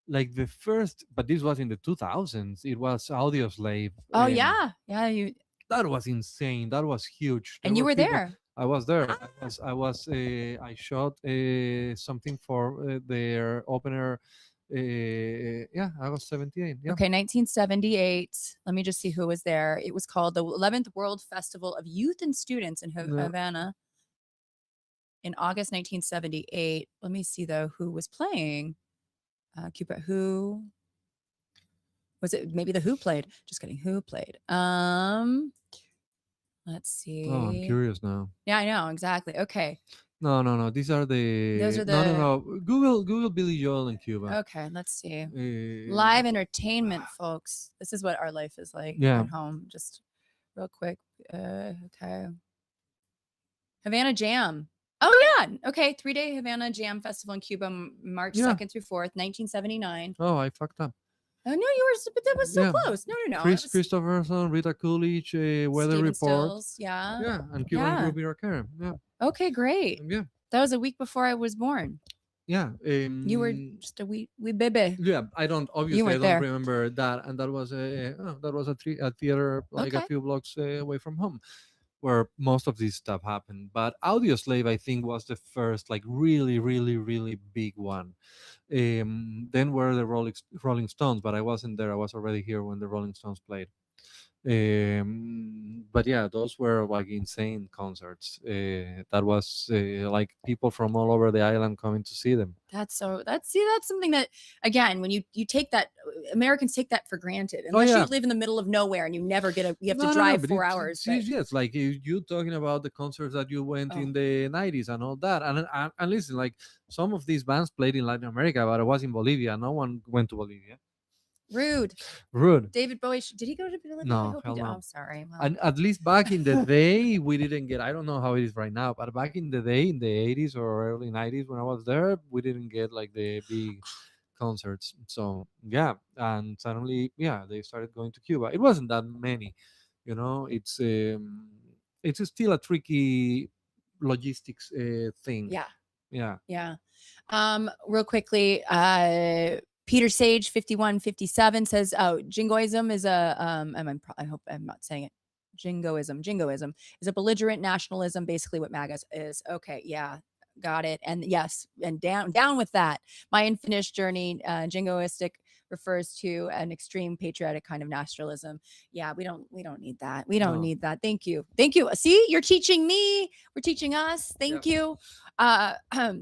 F: like the first, but this was in the 2000s. It was Audio Slave.
D: Oh yeah, yeah. You
F: That was insane. That was huge. There
D: and you
F: were
D: were
F: people.
D: there.
F: I was there. I shot something for their opener. Yeah, I was 78. Yeah.
D: Okay, 1978. Let me just see who was there. It was called the 11th World Festival of Youth and Students in
F: No.
D: Havana in August 1978. Let me see though who was playing. Cuba. Who was it? Maybe the Who played. Just kidding. Who played? Let's
F: Oh, I'm
D: see.
F: curious now.
D: Yeah, I know exactly. Okay,
F: No. These are
D: those
F: the
D: are
F: no, no,
D: the.
F: no. Google Billy Joel in Cuba.
D: Okay, let's see.
F: Uh,
D: Live entertainment, folks. This is what our life is like
F: yeah.
D: at home. Just real quick. Okay. Havana Jam. Oh yeah. Okay. 3-day Havana Jam Festival in Cuba, March
F: Yeah.
D: 2nd through 4th, 1979.
F: Oh, I fucked up.
D: Oh no, you were, but that was so
F: Yeah.
D: close. No. It was
F: Christopherson, Rita Coolidge, Weather
D: Steven
F: Report.
D: Stills. Yeah.
F: Yeah, and Cuban
D: Yeah.
F: group Irakere. Yeah.
D: Okay, great.
F: Yeah.
D: That was a week before I was born.
F: Yeah.
D: You were just a wee baby.
F: Yeah, I don't obviously I
D: weren't
F: don't
D: there.
F: remember that, and that was a theater like a
D: Okay.
F: few blocks away from home, where most of this stuff happened. But Audio Slave, I think, was the first like really, really, really big one. Then were the Rolling Stones, but I wasn't there. I was already here when the Rolling Stones played. But yeah, those were like insane concerts. That was like people from all over the island coming to see them.
D: That's something that, again, when you take that, Americans take that for granted.
F: Oh,
D: Unless
F: yeah.
D: you live in the middle of nowhere and you never you have
F: No,
D: to
F: no,
D: drive
F: but
D: 4 hours. But
F: yes, like you talking about the concerts that you went
D: Oh.
F: in the 90s and all that. And listen, like some of these bands played in Latin America, but I was in Bolivia. No one went to Bolivia.
D: rude. David Bowie, did he go to Bolivia? I
F: No,
D: hope
F: hell
D: he did.
F: no.
D: Oh, sorry. Well,
F: And at least back in the day, we didn't get. I don't know how it is right now, but back in the day, in the 80s or early 90s, when I was there, we didn't get like the big concerts. So yeah, and suddenly, yeah, they started going to Cuba. It wasn't that many, you know. It's still a tricky logistics thing.
D: yeah.
F: Yeah.
D: Yeah. Real quickly, Peter Sage 5157 says, "Oh, jingoism is a I hope I'm not saying it. Jingoism is a belligerent nationalism, basically what MAGA is." Okay, yeah, got it. And yes, and down with that. My unfinished journey, jingoistic refers to an extreme patriotic kind of nationalism. Yeah, we don't need that. We don't
F: No.
D: need that. Thank you. See, you're teaching me. We're teaching us. Thank you.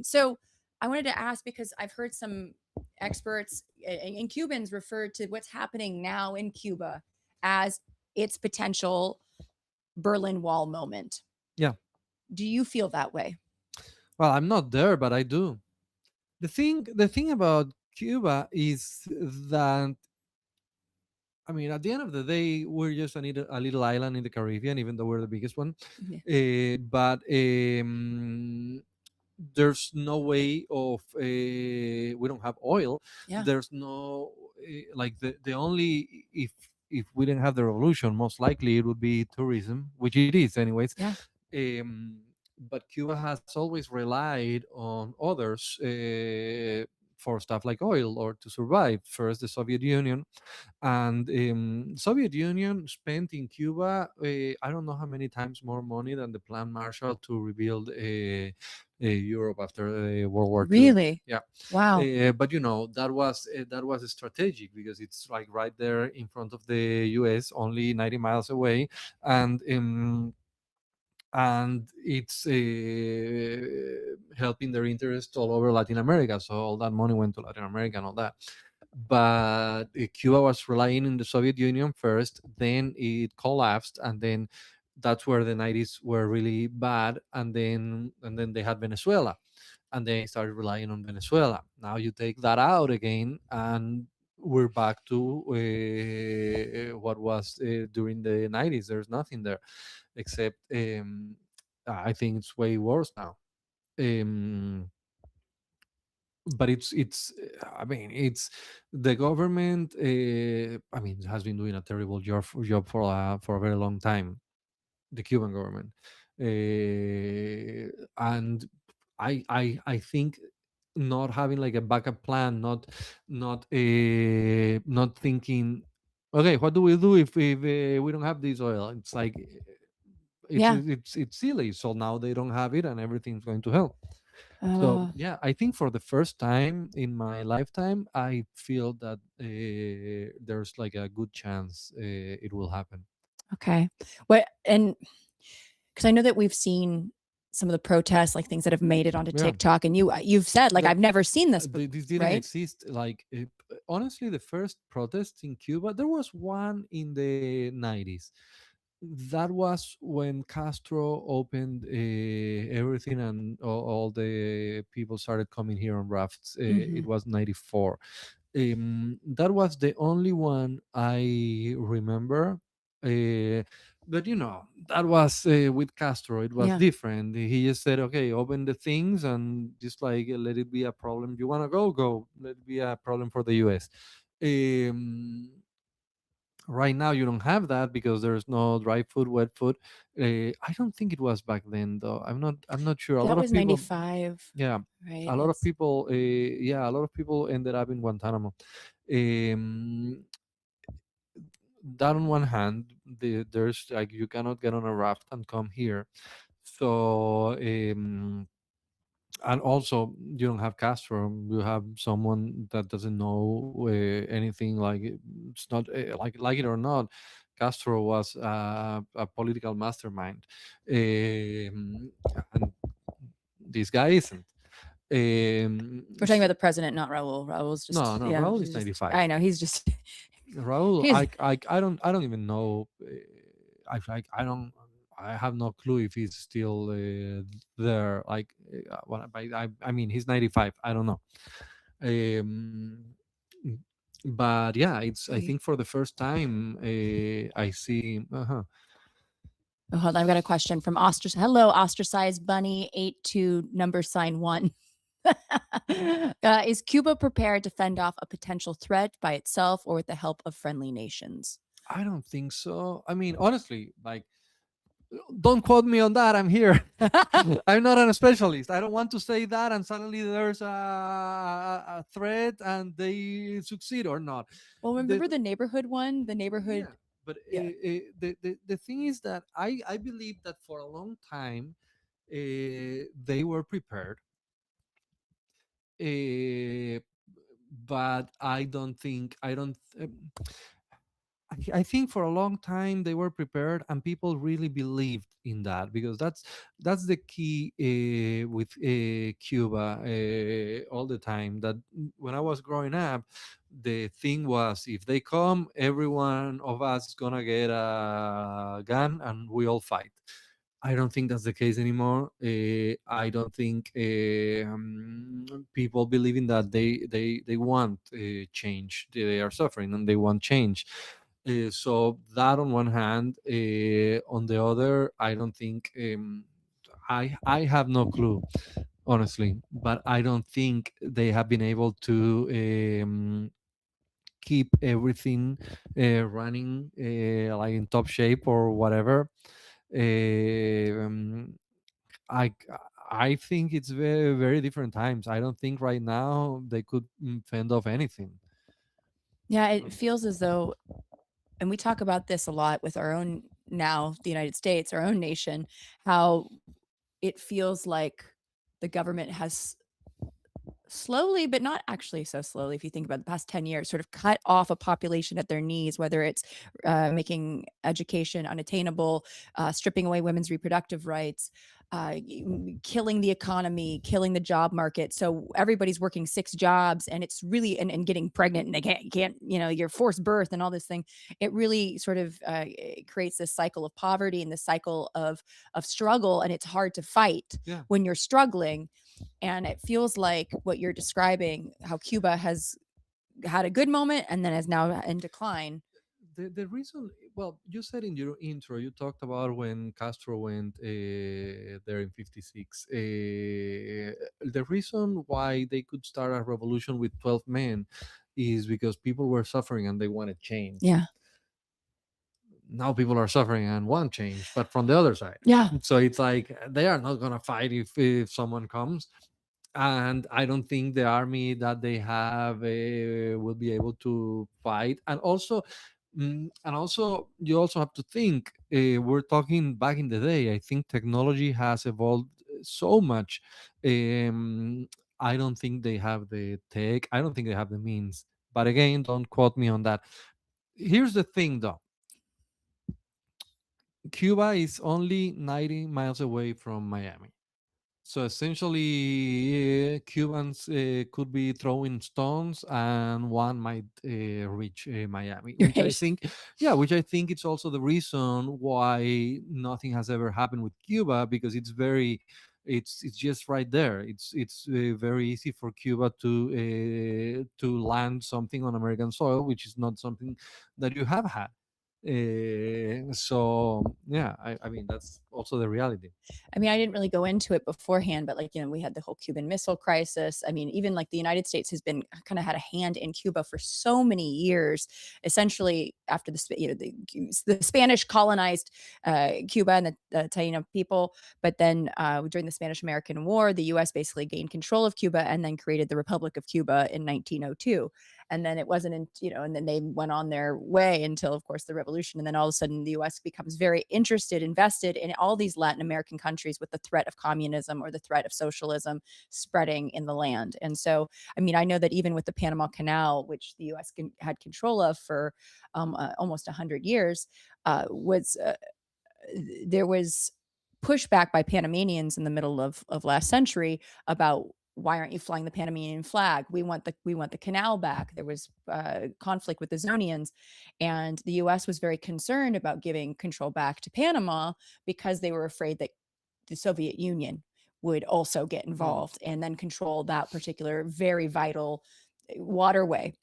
D: So I wanted to ask, because I've heard some experts and Cubans refer to what's happening now in Cuba as its potential Berlin Wall moment.
F: Yeah.
D: Do you feel that way?
F: Well, I'm not there, but I do. The thing about Cuba is that, I mean, at the end of the day, we're just a little island in the Caribbean, even though we're the biggest one. But there's no way of we don't have oil.
D: Yeah.
F: There's no like the only, if we didn't have the revolution, most likely it would be tourism, which it is anyways.
D: Yeah.
F: But Cuba has always relied on others for stuff like oil or to survive. First, the Soviet Union, and Soviet Union spent in Cuba I don't know how many times more money than the Plan Marshall to rebuild Europe after World War II.
D: Really?
F: Yeah.
D: Wow.
F: But that was strategic because it's like right there in front of the U.S., only 90 miles away, and it's helping their interest all over Latin America. So all that money went to Latin America and all that. But Cuba was relying on the Soviet Union first, then it collapsed, and then that's where the 90s were really bad, and then they had Venezuela, and they started relying on Venezuela. Now you take that out again, and we're back to what was during the 90s. There's nothing there except I think it's way worse now. Um, but it's I mean it's the government I mean has been doing a terrible job for a very long time, the Cuban government. And I think not having like a backup plan, not thinking, okay, what do we do if we don't have this oil? It's like
D: Yeah.
F: it's silly. So now they don't have it, and everything's going to hell. So
D: Uh,
F: yeah, I think for the first time in my lifetime, I feel that there's like a good chance it will happen.
D: okay. What and because I know that we've seen some of the protests, like things that have made it onto
F: Yeah,
D: TikTok, and you've said like
F: that
D: I've never seen this,
F: this didn't
D: right?
F: exist. Like honestly, the first protest in Cuba, there was one in the 90s. That was when Castro opened everything, and all the people started coming here on rafts. It
D: Hmm.
F: was 94. That was the only one I remember. Uh, but that was with Castro. It was
D: Yeah.
F: different. He just said, "Okay, open the things and just like let it be a problem. You wanna go, go. Let it be a problem for the U.S." Right now, you don't have that because there's no dry food, wet food. I don't think it was back then, though. I'm not sure. A
D: That
F: lot of
D: was
F: people,
D: 95,
F: yeah,
D: right?
F: a lot of
D: It's
F: people, yeah, a lot of people ended up in Guantanamo. Um, that on one hand, there's like you cannot get on a raft and come here. So and also you don't have Castro. You have someone that doesn't know anything. Like it's not like it or not. Castro was a political mastermind, and this guy isn't.
D: we're talking about the president, not Raul. Raul's
F: No,
D: just
F: no,
D: yeah,
F: Raul is
D: he's just
F: 95.
D: I know he's just
F: Raul,
D: he's
F: I don't even know. I don't. I have no clue if he's still there. Like, what? I mean, he's 95. I don't know. Um, but yeah, it's. I
D: okay.
F: think for the first time, I see.
D: Oh, hold on, I've got a question from Hello, ostracized bunny 82 number sign 1. Is Cuba prepared to fend off a potential threat by itself or with the help of friendly nations?
F: I don't think so. I mean, honestly, like don't quote me on that. I'm here. I'm not a specialist. I don't want to say that and suddenly there's a threat and they succeed or not.
D: Well,
F: The,
D: remember the neighborhood one? The
F: yeah,
D: neighborhood,
F: but
D: yeah.
F: the thing is that I believe that for a long time they were prepared, uh, but I don't. I think for a long time they were prepared, and people really believed in that because that's the key with Cuba all the time. That when I was growing up, the thing was if they come, every one of us is gonna get a gun and we all fight. I don't think that's the case anymore. I don't think people believe in that. They want change. They are suffering and they want change. So that on one hand, on the other, I don't think I have no clue honestly, but I don't think they have been able to keep everything running like in top shape or whatever. Um, I I think it's very very different times. I don't think right now they could fend off anything.
D: Yeah, it feels as though, and we talk about this a lot with our own now, the United States, our own nation, how it feels like the government has slowly, but not actually so slowly, if you think about the past 10 years, sort of cut off a population at their knees, whether it's making education unattainable, stripping away women's reproductive rights, killing the economy, killing the job market. So everybody's working 6 jobs and it's really, and getting pregnant and they can't, your forced birth and all this thing. It really sort of it creates this cycle of poverty and this cycle of struggle. And it's hard to fight
F: Yeah.
D: when you're struggling, and it feels like what you're describing, how Cuba has had a good moment and then is now in decline.
F: The reason, well, you said in your intro, you talked about when Castro went there in 56. the reason why they could start a revolution with 12 men is because people were suffering and they wanted change.
D: Yeah.
F: Now people are suffering and want change, but from the other side.
D: Yeah.
F: So it's like they are not gonna fight if someone comes, and I don't think the army that they have will be able to fight. And also you also have to think, we're talking back in the day. I think technology has evolved so much. um, I don't think they have the tech, I don't think they have the means, but again, don't quote me on that. Here's the thing though, Cuba is only 90 miles away from Miami. So essentially, Cubans could be throwing stones, and one might reach Miami, which I
D: Right.
F: think, yeah, which I think it's also the reason why nothing has ever happened with Cuba, because it's just right there. It's very easy for Cuba to land something on American soil, which is not something that you have had. So yeah, I mean that's also the reality.
D: I mean, I didn't really go into it beforehand, but like, we had the whole Cuban Missile Crisis. I mean, even like the United States has been kind of had a hand in Cuba for so many years. Essentially, after the Spanish colonized Cuba and the Taino people, but then during the Spanish American War, the U.S. basically gained control of Cuba and then created the Republic of Cuba in 1902. And then it wasn't and then they went on their way until, of course, the revolution. And then all of a sudden the US becomes very invested in all these Latin American countries with the threat of communism or the threat of socialism spreading in the land. And so, I mean, I know that even with the Panama Canal, which the US had control of for almost 100 years, there was pushback by Panamanians in the middle of last century about, why aren't you flying the Panamanian flag? We want the canal back. There was conflict with the Zonians, and the U.S. was very concerned about giving control back to Panama because they were afraid that the Soviet Union would also get involved and then control that particular very vital waterway,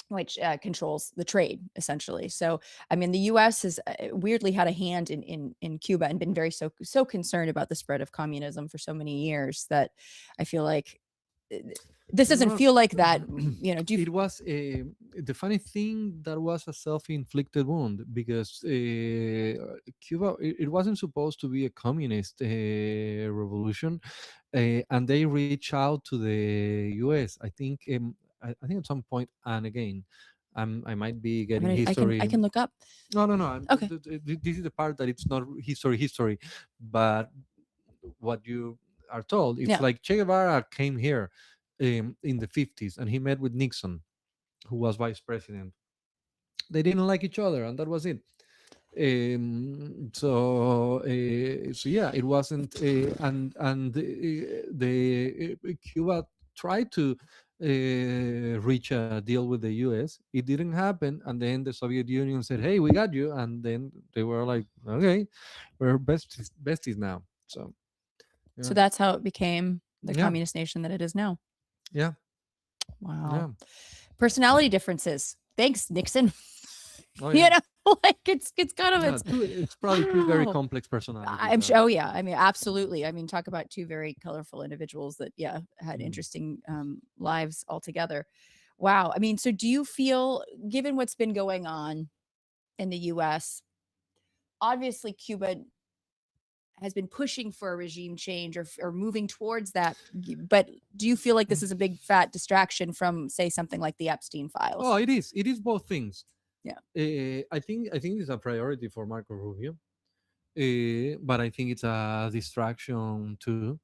D: which controls the trade essentially. So, I mean, the U.S. has weirdly had a hand in Cuba and been very so concerned about the spread of communism for so many years that I feel like uh, this doesn't
F: Well,
D: feel like that. Do you?
F: it was the funny thing, that was a self-inflicted wound, because Cuba, it wasn't supposed to be a communist revolution, and they reached out to the US. I think I think at some point, and again, I might be getting
D: I
F: history.
D: can look up.
F: No, no, no.
D: Okay.
F: This is the part that it's not history, but what you are told, it's
D: Yeah.
F: like Che Guevara came here in the 50s, and he met with Nixon, who was vice president. They didn't like each other, and that was it. So yeah, it wasn't, and Cuba tried to reach a deal with the US. It didn't happen, and then the Soviet Union said, "Hey, we got you," and then they were like, "Okay, we're besties now." So
D: So
F: yeah,
D: that's how it became the
F: yeah,
D: communist nation that it is now.
F: yeah,
D: Wow.
F: yeah.
D: Personality differences. Thanks, Nixon.
F: Oh
D: You
F: yeah.
D: know, like it's kind of
F: Yeah, it's probably two very
D: wow.
F: complex personalities.
D: I'm sure. Oh yeah. I mean, absolutely. I mean, talk about two very colorful individuals that, had
F: Mm.
D: interesting lives altogether. Wow. I mean, so do you feel, given what's been going on in the U.S., obviously Cuba has been pushing for a regime change or moving towards that, but do you feel like this is a big fat distraction from, say, something like the Epstein
F: Oh,
D: files?
F: it is. It is both things.
D: Yeah.
F: I think it's a priority for Marco Rubio, but I think it's a distraction too.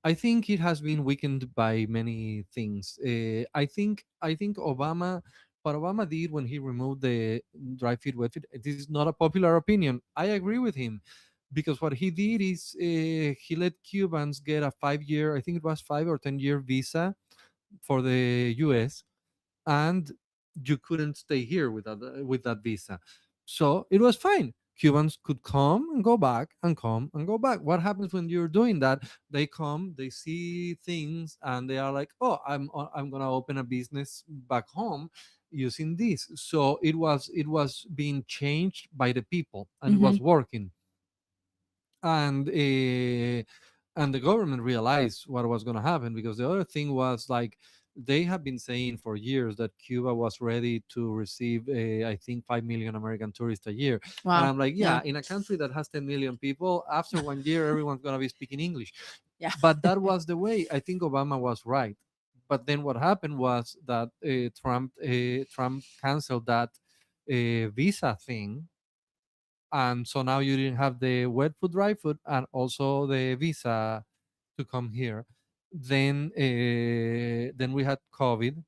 F: I think it has been weakened by many things. I think Obama, what Obama did when he removed the dry feed wet feed, this is not a popular opinion. I agree with him, because what he did is he let Cubans get a 5 year, I think it was 5 or 10 year visa for the U.S., and you couldn't stay here with that visa. So it was fine. Cubans could come and go back and come and go back. What happens when you're doing that? They come, they see things, and they are like, "Oh, I'm gonna open a business back home using this." So it was being changed by the people, and it
D: Hmm.
F: was working. And and the government realized what was going to happen, because the other thing was like they have been saying for years that Cuba was ready to receive I think 5 million American tourists a year. And
D: Wow.
F: I'm like,
D: Yeah.
F: yeah, in a country that has 10 million people, after 1 year everyone's going to be speaking English.
D: Yeah.
F: But that was the way. I think Obama was right. But then what happened was that Trump canceled that visa thing, and so now you didn't have the wet food, dry food, and also the visa to come here. Then we had COVID,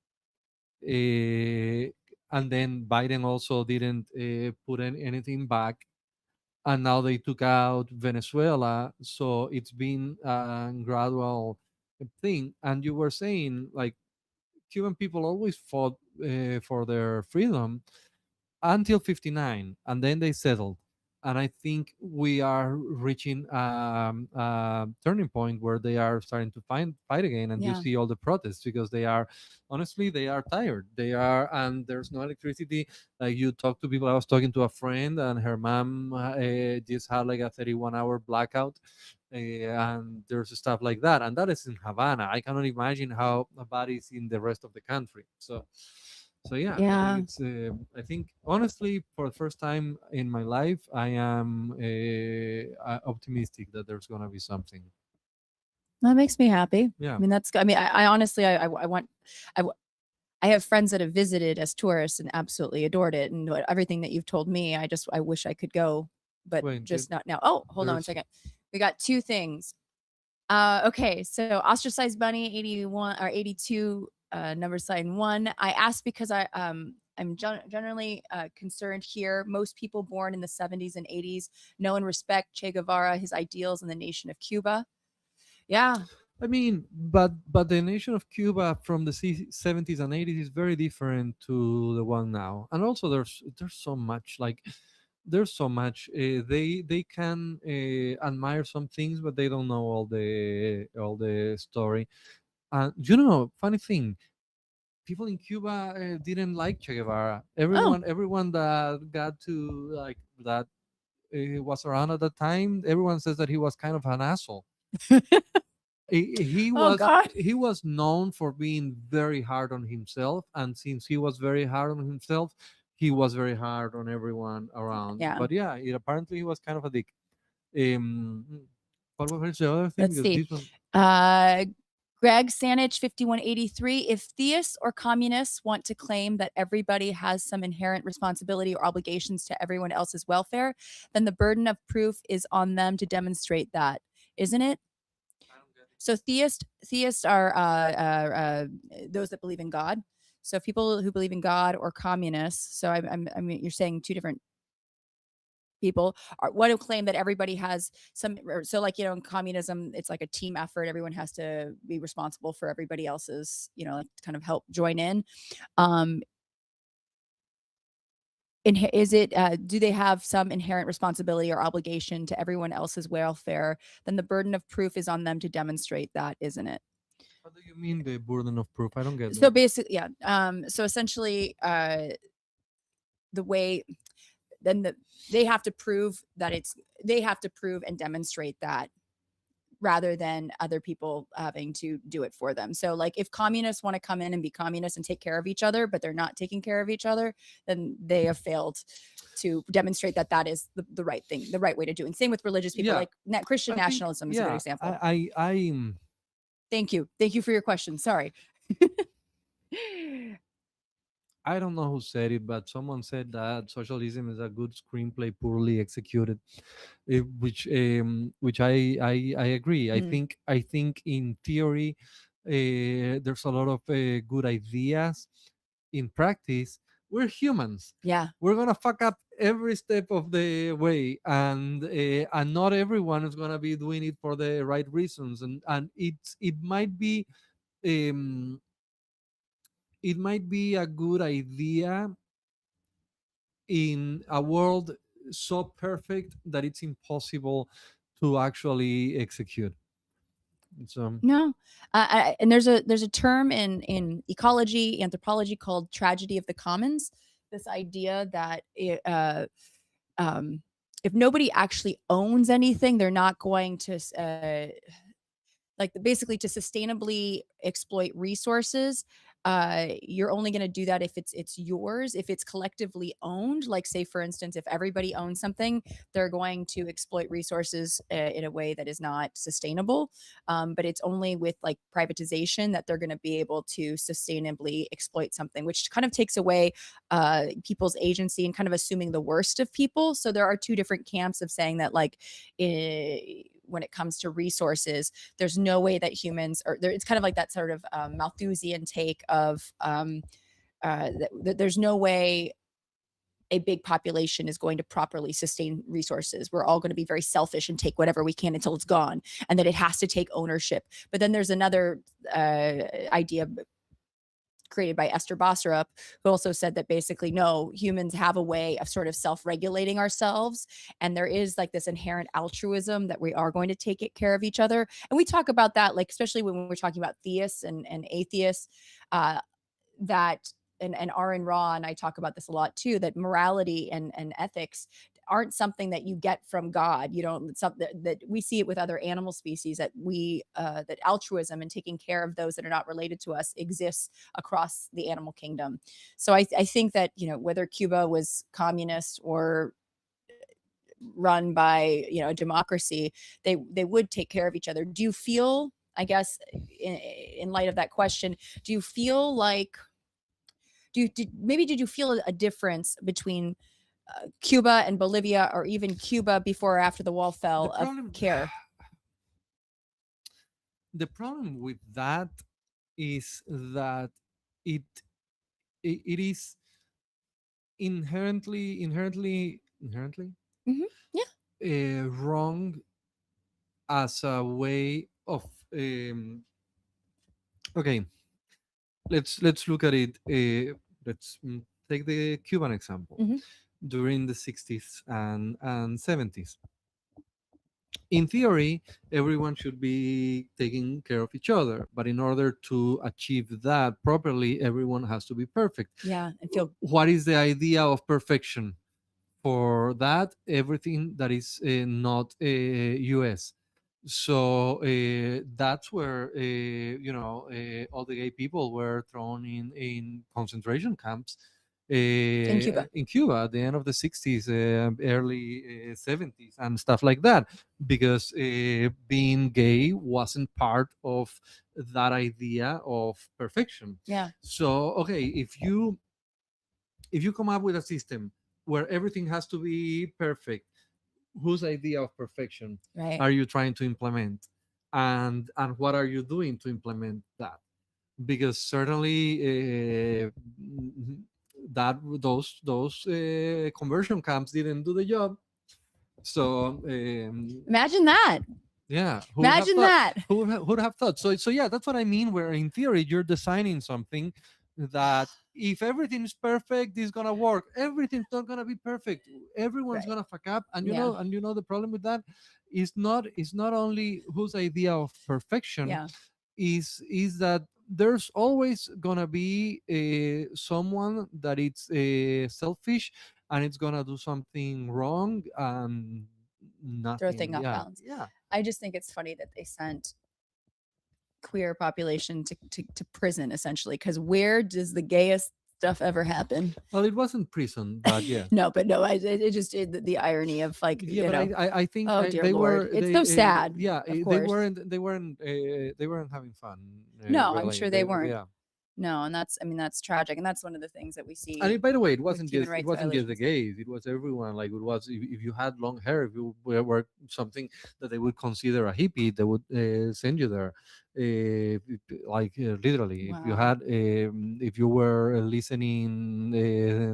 F: and then Biden also didn't put anything back, and now they took out Venezuela. So it's been a gradual thing. And you were saying like Cuban people always fought for their freedom until 59, and then they settled. And I think we are reaching a turning point where they are starting to fight again, and you
D: Yeah.
F: see all the protests, because they are, honestly, they are tired. They are, and there's no electricity. Like, you talk to people. I was talking to a friend, and her mom just had like a 31-hour blackout, and there's stuff like that, and that is in Havana. I cannot imagine how bad it is in the rest of the country. So yeah, I think
D: Yeah.
F: it's. I think honestly, for the first time in my life, I am optimistic that there's gonna be something.
D: That makes me happy.
F: Yeah.
D: I mean, that's. I mean, I honestly, I want. I have friends that have visited as tourists and absolutely adored it, and everything that you've told me, I wish I could go, but
F: Wait,
D: just not now. Oh, hold on one
F: there's
D: second. We got two things. Okay, so ostracized bunny 81 or 82, number sign 1. I asked because I'm generally concerned here. Most people born in the 70s and 80s know and respect Che Guevara, his ideals, and the nation of Cuba. Yeah.
F: I mean, but the nation of Cuba from the 70s and 80s is very different to the one now. And also, there's so much, like, there's so much. They can admire some things, but they don't know all the story. And funny thing, people in Cuba didn't like Che Guevara.
D: Oh.
F: Everyone that got to like that was around at that time, everyone says that he was kind of an asshole. He
D: Oh
F: was
D: God.
F: he was known for being very hard on himself, and since he was very hard on himself, he was very hard on everyone around.
D: Yeah.
F: But yeah, apparently he was kind of a dick. Um, what was the other thing?
D: Let's
F: Because
D: see.
F: this one,
D: Uh, Greg Sanich 5183. If theists or communists want to claim that everybody has some inherent responsibility or obligations to everyone else's welfare, then the burden of proof is on them to demonstrate that, isn't it? So theists are those that believe in God. So people who believe in God or communists. So I mean, you're saying two different people want to claim that everybody has some. So like in communism, it's like a team effort. Everyone has to be responsible for everybody else's. Like kind of help join in. Um, is it do they have some inherent responsibility or obligation to everyone else's welfare? Then the burden of proof is on them to demonstrate that, isn't it?
F: what do you mean the burden of proof? I don't get
D: So
F: that.
D: basically, yeah. So essentially, the way then they have to prove that they have to prove and demonstrate that rather than other people having to do it for them. So like if communists want to come in and be communists and take care of each other, but they're not taking care of each other, then they have failed to demonstrate that that is the right thing, the right way to do it. Same with religious people,
F: Yeah,
D: like Christian
F: I think,
D: nationalism is a good example.
F: I
D: Thank you. Thank you for your question. Sorry.
F: I don't know who said it, but someone said that socialism is a good screenplay poorly executed, which I agree. I
D: Mm,
F: think in theory, there's a lot of good ideas. In practice, we're humans.
D: yeah.
F: We're gonna fuck up every step of the way, and not everyone is gonna be doing it for the right reasons, and it might be. Um, it might be a good idea in a world so perfect that it's impossible to actually execute. So
D: No, and there's a term in ecology, anthropology called tragedy of the commons. This idea that um, if nobody actually owns anything, they're not going to like basically to sustainably exploit resources, you're only going to do that if it's yours, if it's collectively owned. Like, say for instance, if everybody owns something, they're going to exploit resources in a way that is not sustainable. But it's only with like privatization that they're going to be able to sustainably exploit something, which kind of takes away people's agency and kind of assuming the worst of people. So there are two different camps of saying that, like, when it comes to resources, there's no way that humans are there. It's kind of like that sort of Malthusian take of that there's no way a big population is going to properly sustain resources. We're all going to be very selfish and take whatever we can until it's gone, and that it has to take ownership. But then there's another idea created by Esther Bosserup, who also said that basically, no, humans have a way of sort of self-regulating ourselves. And there is like this inherent altruism that we are going to take care of each other. And we talk about that, like, especially when we're talking about theists and atheists, uh, that and Aaron Ra and I talk about this a lot too, that morality and ethics aren't something that you get from God. You don't, it's something that we see it with other animal species, that that altruism and taking care of those that are not related to us exists across the animal kingdom. So I think that, you know, whether Cuba was communist or run by, you know, a democracy, they would take care of each other. Do you feel, I guess, in light of that question, do you feel like, did you feel a difference between Cuba and Bolivia, or even Cuba before or after the wall fell,
F: The
D: of
F: problem,
D: care?
F: the problem with that is that it it is inherently
D: Hmm. Yeah.
F: wrong as a way of um, okay, let's look at it. Let's take the Cuban example.
D: Hmm.
F: During the 60s and 70s, in theory, everyone should be taking care of each other, but in order to achieve that properly, everyone has to be perfect.
D: Yeah, and feel
F: What is the idea of perfection? For that, everything that is not US. So that's where all the gay people were thrown in concentration camps
D: in Cuba.
F: in Cuba at the end of the 60s, early 70s, and stuff like that, because being gay wasn't part of that idea of perfection.
D: Yeah.
F: So okay, if you come up with a system where everything has to be perfect, whose idea of perfection
D: Right.
F: are you trying to implement, and what are you doing to implement that? Because certainly that those conversion camps didn't do the job. So
D: Imagine that.
F: yeah, who would have
D: Imagine
F: thought?
D: that.
F: Who would have thought? So yeah, that's what I mean. Where in theory you're designing something that if everything's perfect, it's gonna work. Everything's not gonna be perfect. Everyone's
D: Right.
F: gonna fuck up, and
D: Yeah.
F: the problem with that is not only whose idea of perfection
D: Yeah.
F: is that there's always gonna be someone that it's selfish, and it's gonna do something wrong and
D: Throw a
F: nothing.
D: thing off
F: Yeah,
D: balance.
F: yeah.
D: I just think it's funny that they sent queer population to prison, essentially, because where does the gayest stuff ever happen?
F: Well, it wasn't prison, but yeah.
D: No, but no, it just the irony of, like,
F: Yeah,
D: you
F: but
D: know,
F: I think
D: oh dear
F: they
D: Lord,
F: were
D: it's
F: they
D: so sad.
F: yeah,
D: Of
F: they
D: course.
F: weren't having fun.
D: No, I'm
F: Really,
D: sure they weren't.
F: yeah.
D: No, and that's, I mean, that's tragic, and that's one of the things that we
F: And
D: see
F: by the way,
D: with human
F: it
D: rights
F: wasn't just the
D: violations.
F: gays. It was everyone. Like it was if you had long hair, if you were something that they would consider a hippie, they would send you there. Literally, if you
D: Wow.
F: had if you were listening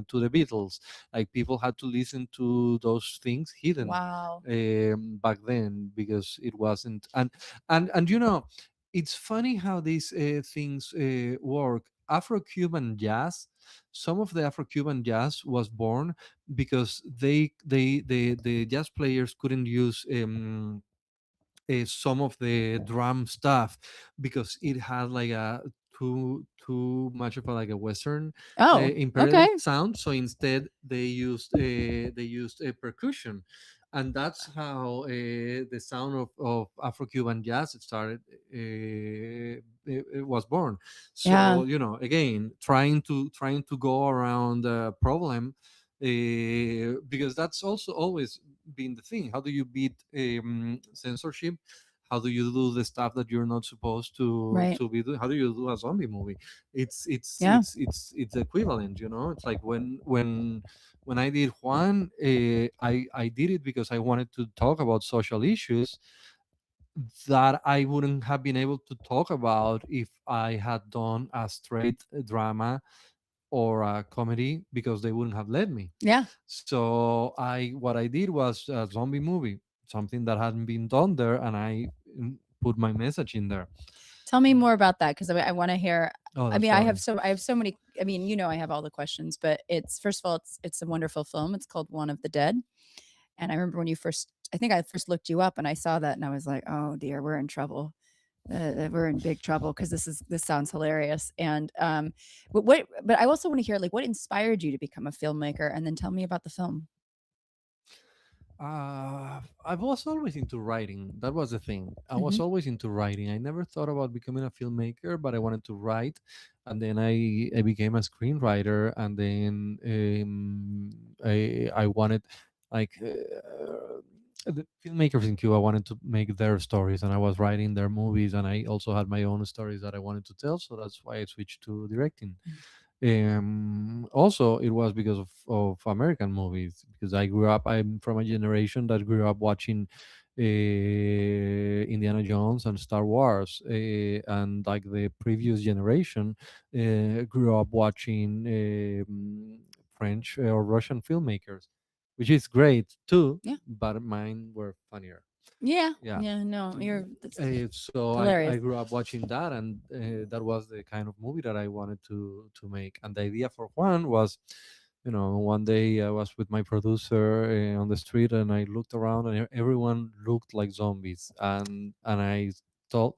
F: to the Beatles, like people had to listen to those things hidden
D: Wow.
F: back then because it wasn't. And it's funny how these things work. Afro-Cuban jazz, some of the Afro-Cuban jazz was born because the jazz players couldn't use some of the drum stuff because it had like a too much of a like a Western
D: Oh, okay.
F: imperative sound. So instead they used a percussion. And that's how the sound of Afro-Cuban jazz started. It was born.
D: Yeah.
F: So again, trying to go around the problem, because that's also always been the thing. How do you beat censorship? How do you do the stuff that you're not supposed to
D: Right.
F: be doing? How do you do a zombie movie?
D: Yeah.
F: It's equivalent. It's like when I did Juan, I did it because I wanted to talk about social issues that I wouldn't have been able to talk about if I had done a straight drama or a comedy, because they wouldn't have let me.
D: Yeah.
F: So what I did was a zombie movie, something that hadn't been done there, and I put my message in there.
D: Tell me more about that, because I want to hear.
F: Oh,
D: I
F: that's
D: mean,
F: funny.
D: I have so many. I mean, I have all the questions, but it's first of all, it's a wonderful film. It's called One of the Dead, and I remember when you first. I think I first looked you up, and I saw that, and I was like, oh dear, we're in trouble. We're in big trouble, because this sounds hilarious. And but I also want to hear, like, what inspired you to become a filmmaker, and then tell me about the film.
F: I was always into writing. That was the thing. I was
D: Mhm.
F: always into writing. I never thought about becoming a filmmaker, but I wanted to write, and then I became a screenwriter, and then I wanted, like, the filmmakers in Cuba wanted to make their stories, and I was writing their movies, and I also had my own stories that I wanted to tell. So that's why I switched to directing. Also, it was because of American movies, because I'm from a generation that grew up watching Indiana Jones and Star Wars, and like the previous generation grew up watching French or Russian filmmakers, which is great too,
D: Yeah.
F: but mine were funnier.
D: Yeah.
F: Yeah.
D: Yeah. No, that's
F: So I
D: hilarious.
F: grew up watching that, and that was the kind of movie that I wanted to make. And the idea for Juan was, one day I was with my producer on the street, and I looked around, and everyone looked like zombies, and I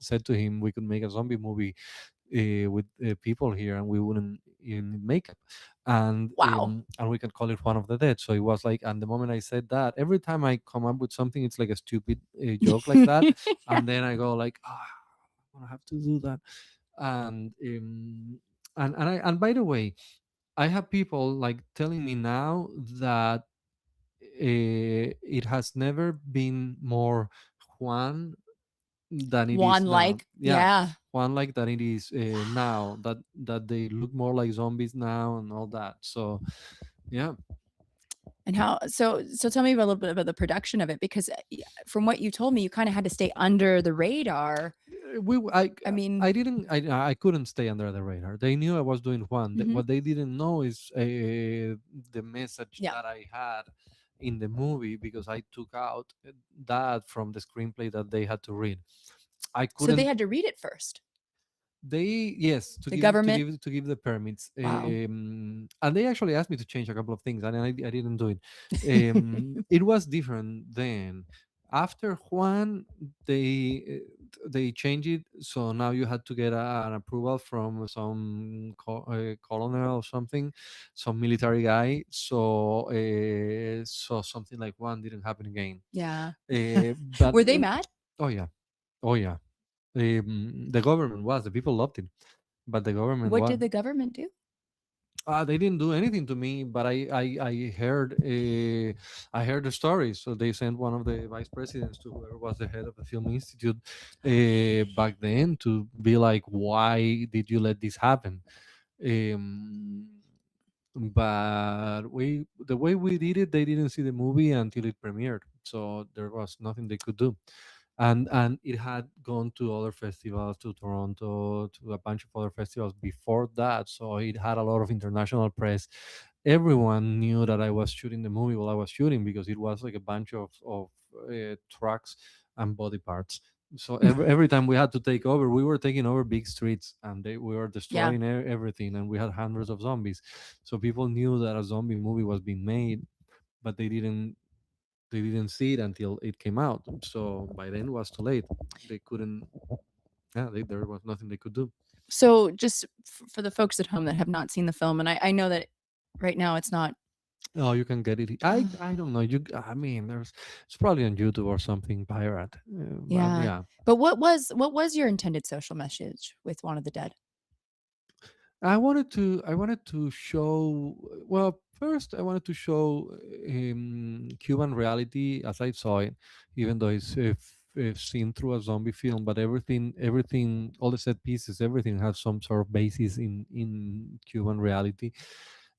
F: said to him we could make a zombie movie with people here, and we wouldn't even need makeup,
D: Wow.
F: and we can call it One of the Dead. So it was like, and the moment I said that, every time I come up with something, it's like a stupid joke like that, and then I go like, I'm gonna have to do that, and by the way, I have people like telling me now that it has never been more Juan than it is
D: Juan
F: now.
D: like.
F: Yeah,
D: Yeah.
F: Juan like than it is now. That they look more like zombies now and all that. So yeah.
D: And how so tell me a little bit about the production of it, because from what you told me, you kind of had to stay under the radar.
F: We
D: I mean,
F: I didn't I couldn't stay under the radar. They knew I was doing Juan.
D: mhm.
F: What they didn't know is the message
D: Yeah.
F: that I had in the movie, because I took out that from the screenplay that they had to read. I
D: So they
F: couldn't.
D: had to read it first.
F: They, yes,
D: The government.
F: to give the permits,
D: Wow.
F: and they actually asked me to change a couple of things, and I didn't do it. It was different then. After Juan, they changed it, so now you had to get an approval from some colonel or something, some military guy. So something like Juan didn't happen again.
D: Yeah.
F: But
D: Were they mad?
F: oh yeah, oh yeah. The government was, the people loved it, but the government
D: What
F: was,
D: did the government do?
F: they didn't do anything to me, but I heard the story. So they sent one of the vice presidents to whoever was the head of the film institute back then, to be like, why did you let this happen? um, but the way we did it, they didn't see the movie until it premiered, so there was nothing they could do. And it had gone to other festivals, to Toronto, to a bunch of other festivals before that, so it had a lot of international press. Everyone knew that I was shooting the movie while I was shooting, because it was like a bunch of trucks and body parts. So every time we had to take over, we were taking over big streets, and we were
D: Yeah.
F: destroying everything, and we had hundreds of zombies. So people knew that a zombie movie was being made, but they didn't see it until it came out. So by then it was too late. They couldn't. Yeah, there was nothing they could do.
D: So just for the folks at home that have not seen the film, and I know that right now it's not
F: Oh, you can get it. I don't know. I mean, it's probably on YouTube or something pirate. But
D: Yeah.
F: yeah,
D: But what was your intended social message with One of the Dead?
F: I wanted to show, well, first I wanted to show Cuban reality as I saw it, even though it's if seen through a zombie film, but everything, all the set pieces, everything has some sort of basis in Cuban reality.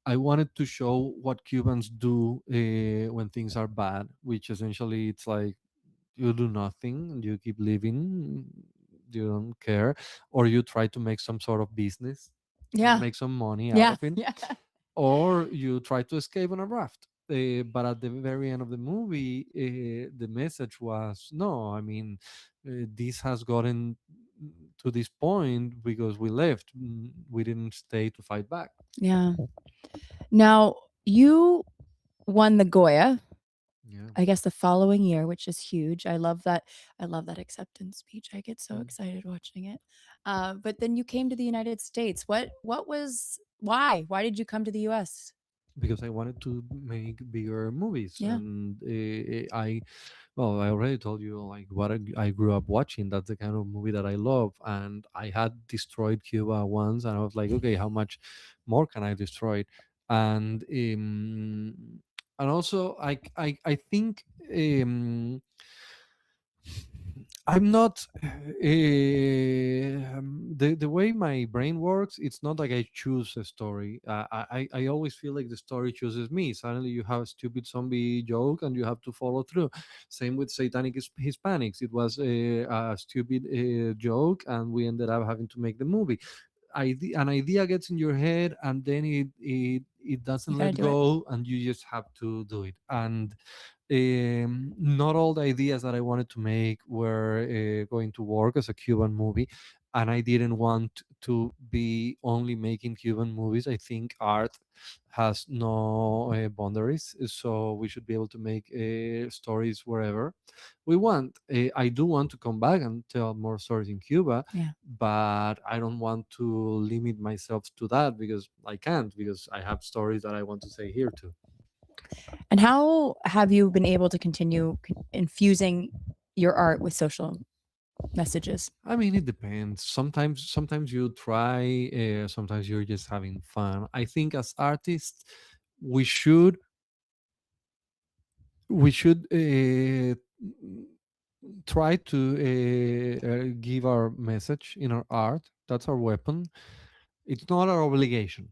F: I wanted to show what Cubans do when things are bad, which essentially it's like you do nothing, you keep living, you don't care, or you try to make some sort of business and
D: Yeah.
F: make some money out
D: Yeah.
F: of it,
D: Yeah.
F: or you try to escape on a raft. But at the very end of the movie, the message was no. I mean, this has gotten to this point because we left. We didn't stay to fight back.
D: Yeah. Now, you won the Goya,
F: Yeah.
D: I guess the following year, which is huge. I love that acceptance speech. I get so
F: Mm.
D: excited watching it. But then you came to the United States. What was why did you come to the US?
F: Because I wanted to make bigger movies,
D: Yeah.
F: and well, I already told you like what I grew up watching. That's the kind of movie that I love, and I had destroyed Cuba once, and I was like, okay, how much more can I destroy it? And and also I think I'm not the way my brain works. It's not like I choose a story. I always feel like the story chooses me. Suddenly, you have a stupid zombie joke, and you have to follow through. Same with Satanic Hispanics. It was a stupid joke, and we ended up having to make the movie. An idea gets in your head, and then it
D: You
F: doesn't
D: got to
F: let
D: do it.
F: go, and you just have to do it. And not all the ideas that I wanted to make were going to work as a Cuban movie, and I didn't want to be only making Cuban movies. I think art has no boundaries, so we should be able to make stories wherever we want. I do want to come back and tell more stories in Cuba,
D: Yeah.
F: but I don't want to limit myself to that because I can't, because I have stories that I want to say here too.
D: And how have you been able to continue infusing your art with social messages?
F: I mean, it depends. Sometimes you try. Sometimes you're just having fun. I think as artists, we should we should try to give our message in our art. That's our weapon. It's not our obligation.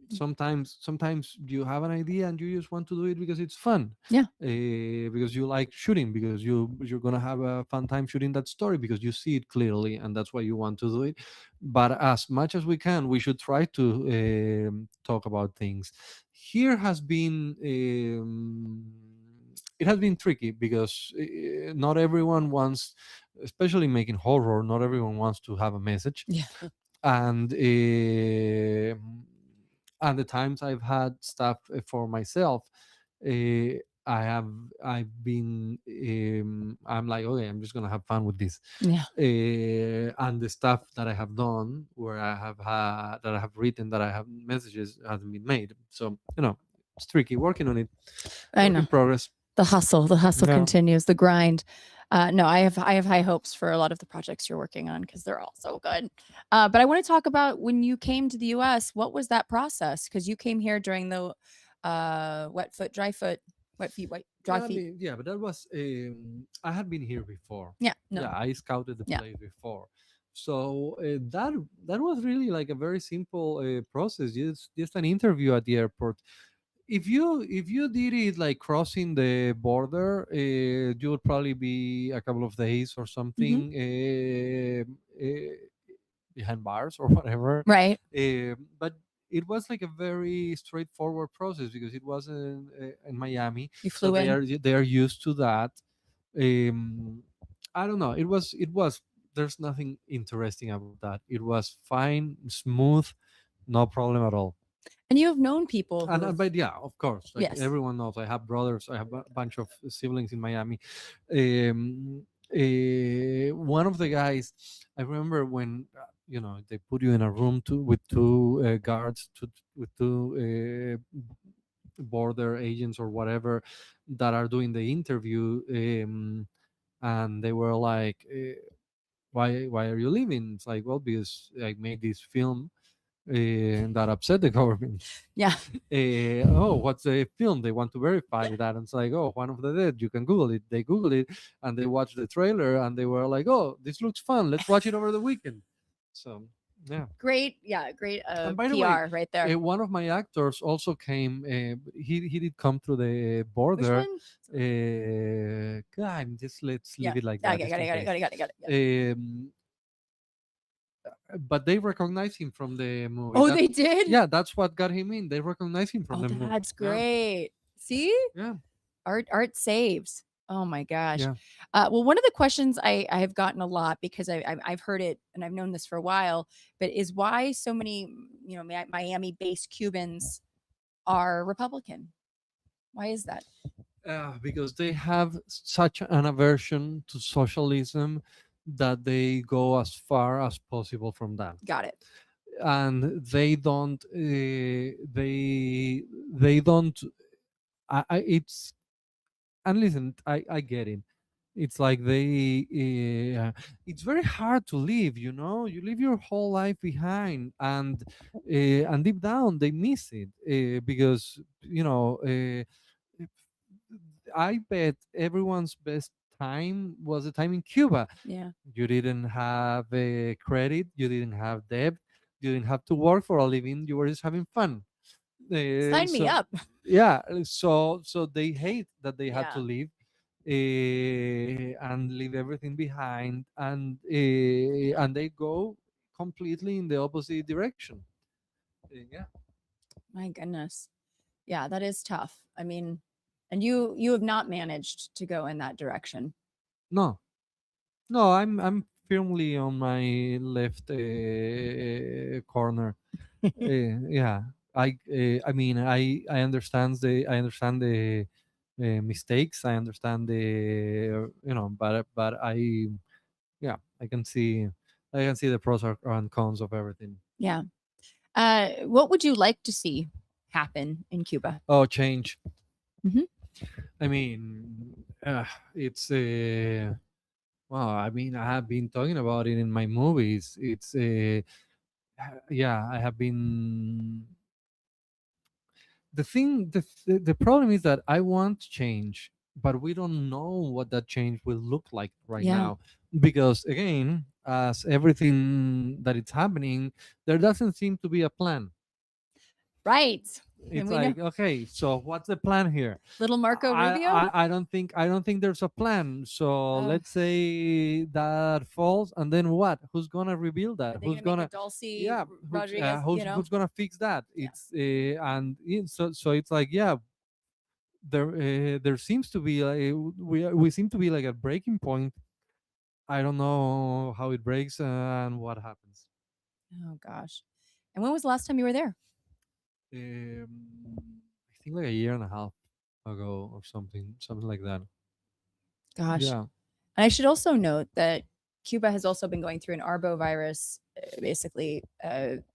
F: Sometimes you have an idea and you just want to do it because it's fun,
D: Yeah.
F: because you like shooting, because you're gonna have a fun time shooting that story because you see it clearly, and that's why you want to do it. But as much as we can, we should try to talk about things. Here has been it has been tricky because not everyone wants, especially making horror, not everyone wants to have a message.
D: Yeah.
F: And and the times I've had stuff for myself, uh, I have I've been I'm like, okay, I'm just gonna have fun with this.
D: Yeah.
F: And the stuff that I have done, where I have had that I have written, that I have messages, hasn't been made. So it's tricky. Working on it.
D: I
F: Work
D: know.
F: in progress.
D: The hustle
F: Yeah.
D: continues, the grind. No, I have high hopes for a lot of the projects you're working on because they're all so good. But I want to talk about when you came to the US. What was that process? Because you came here during the wet foot, dry foot, wet feet, dry
F: I
D: feet.
F: mean, yeah, but that was I had been here before.
D: Yeah.
F: Yeah,
D: No.
F: I scouted the
D: Yeah.
F: place before, so that was really like a very simple process. Just an interview at the airport. If you did it like crossing the border, you would probably be a couple of days or
D: Hmm.
F: something behind bars or whatever.
D: Right.
F: But it was like a very straightforward process because it was in Miami,
D: You
F: so
D: flew in.
F: they are used to that. Um, I don't know. It was. There's nothing interesting about that. It was fine, smooth, no problem at all.
D: And you have known people who have,
F: But yeah, of course, like
D: yes.
F: everyone knows, I have brothers, I have a bunch of siblings in Miami. One of the guys, I remember when they put you in a room with two guards, with two border agents or whatever that are doing the interview, and they were like, why are you leaving? It's like, well, because I made this film that upset the government.
D: Yeah.
F: Oh, what's the film? They want to verify that. And it's like, oh, One of the Dead. You can Google it. They Googled it and they watched the trailer and they were like, oh, this looks fun. Let's watch it over the weekend. So, yeah.
D: Great
F: And by the way,
D: PR right there.
F: one of my actors also came. He did come through the
D: Which
F: border.
D: one?
F: God, just let's
D: Yeah.
F: leave it like
D: Yeah,
F: that.
D: got
F: just in
D: it.
F: case. But they recognize him from the movie.
D: Oh, they did?
F: Yeah, that's what got him in. They recognize him from
D: Oh,
F: the movie.
D: that's
F: Yeah.
D: great. See?
F: Yeah.
D: Art saves. Oh my gosh.
F: Yeah.
D: Well, one of the questions I have gotten a lot, because I've heard it and I've known this for a while, but is why so many, Miami-based Cubans are Republican. Why is that?
F: Because they have such an aversion to socialism that they go as far as possible from that,
D: Got it.
F: and they don't. They don't. It's and listen. I get it. It's like they. It's very hard to leave. You leave your whole life behind, and deep down they miss it because I bet everyone's best time was the time in Cuba.
D: Yeah.
F: You didn't have a credit, you didn't have debt, you didn't have to work for a living. You were just having fun.
D: Sign me up.
F: Yeah. So they hate that they had to
D: Yeah.
F: leave and leave everything behind, and they go completely in the opposite direction. Yeah.
D: My goodness. Yeah, that is tough. I mean, and you have not managed to go in that direction.
F: No, no, I'm firmly on my left corner. Yeah, I mean, I understand the mistakes. I understand but yeah, I can see the pros and cons of everything.
D: Yeah. What would you like to see happen in Cuba?
F: Oh, change.
D: Mhm.
F: I mean, it's well, I mean, I have been talking about it in my movies. It's yeah, I have been. The problem is that I want change, but we don't know what that change will look like right
D: Yeah.
F: now, because again, as everything that is happening, there doesn't seem to be a plan.
D: Right. And
F: It's
D: we know
F: like, okay, so what's the plan here?
D: little Marco Rubio.
F: I don't think there's a plan. So
D: Ugh.
F: let's say that falls, and then what? Who's gonna rebuild
D: Are
F: that?
D: they
F: Who's
D: make
F: gonna
D: a Dulcie
F: yeah?
D: Rodriguez?
F: Who's gonna fix that?
D: Yeah.
F: It's so it's like, yeah, there seems to be like, we seem to be like a breaking point. I don't know how it breaks and what happens.
D: Oh gosh. And when was the last time you were there?
F: I think like a year and a half ago or something like that.
D: Gosh.
F: Yeah.
D: And I should also note that Cuba has also been going through an arbovirus, basically.
F: Like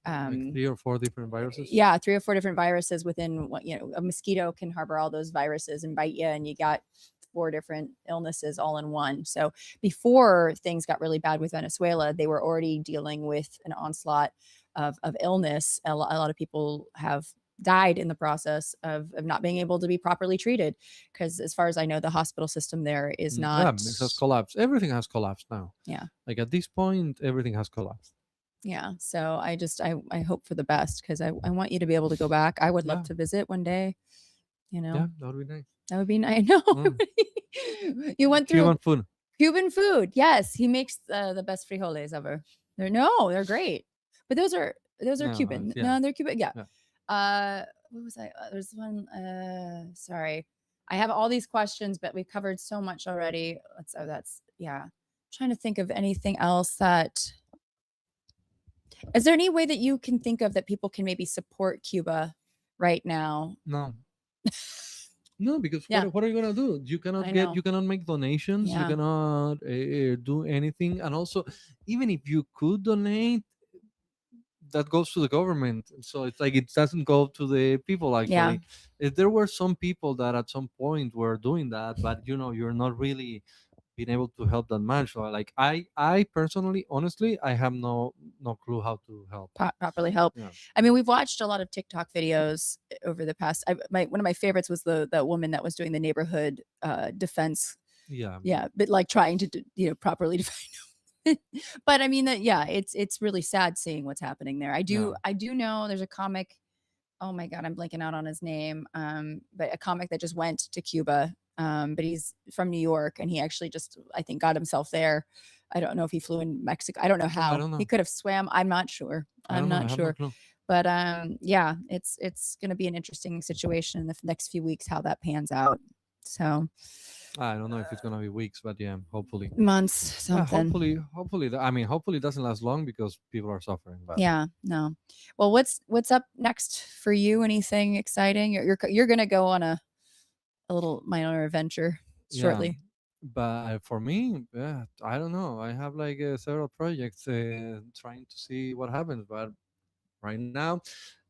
F: 3 or 4 different viruses.
D: Yeah, 3 or 4 different viruses within what, a mosquito can harbor all those viruses and bite you, and you got 4 different illnesses all in one. So before things got really bad with Venezuela, they were already dealing with an onslaught of illness. A lot of people have died in the process of not being able to be properly treated, because as far as I know, the hospital system there is
F: Yeah,
D: not.
F: it has collapsed. Everything has collapsed now.
D: Yeah.
F: Like at this point, everything has collapsed.
D: Yeah. So I hope for the best, because I want you to be able to go back. I would love
F: Yeah.
D: to visit one day.
F: Yeah, that would be nice.
D: That would be nice. No.
F: Mm.
D: You went through
F: Cuban food.
D: Cuban food. Yes, he makes the best frijoles ever. They're great. But those are
F: No,
D: Cuban.
F: yeah.
D: No, they're Cuban. Yeah.
F: Yeah.
D: What was I? There's one. Sorry, I have all these questions, but we've covered so much already. That's yeah. Trying to think of anything else that. Is there any way that you can think of that people can maybe support Cuba right now?
F: No. No, because
D: Yeah.
F: what are you gonna do? You cannot
D: I know.
F: you cannot make donations. You
D: Yeah.
F: cannot do anything. And also, even if you could donate, that goes to the government. So it's like it doesn't go to the people
D: Yeah.
F: actually. There were some people that at some point were doing that, but you're not really being able to help that much. So like I personally, honestly, I have no clue how to help.
D: Properly help.
F: Yeah.
D: I mean, we've watched a lot of TikTok videos over the past. One of my favorites was that woman that was doing the neighborhood defense.
F: Yeah.
D: Yeah, but like trying to properly define. But I mean that it's really sad seeing what's happening there. I do know there's a comic. Oh my god, I'm blanking out on his name. But a comic that just went to Cuba. But he's from New York, and he actually just, I think, got himself there. I don't know if he flew in Mexico. I don't know
F: I
D: how.
F: don't know.
D: He could have swam. I'm not sure.
F: I
D: I'm
F: don't know. I
D: not
F: have no
D: sure.
F: clue.
D: But yeah, it's going to be an interesting situation in the next few weeks how that pans out. So
F: I don't know if it's gonna be weeks, but yeah, hopefully.
D: months, something.
F: Hopefully. I mean, hopefully it doesn't last long because people are suffering. But
D: Yeah, no. Well, what's up next for you? Anything exciting? You're going to go on a little minor adventure
F: yeah.
D: shortly.
F: But for me, yeah, I don't know. I have like several projects trying to see what happens. But right now,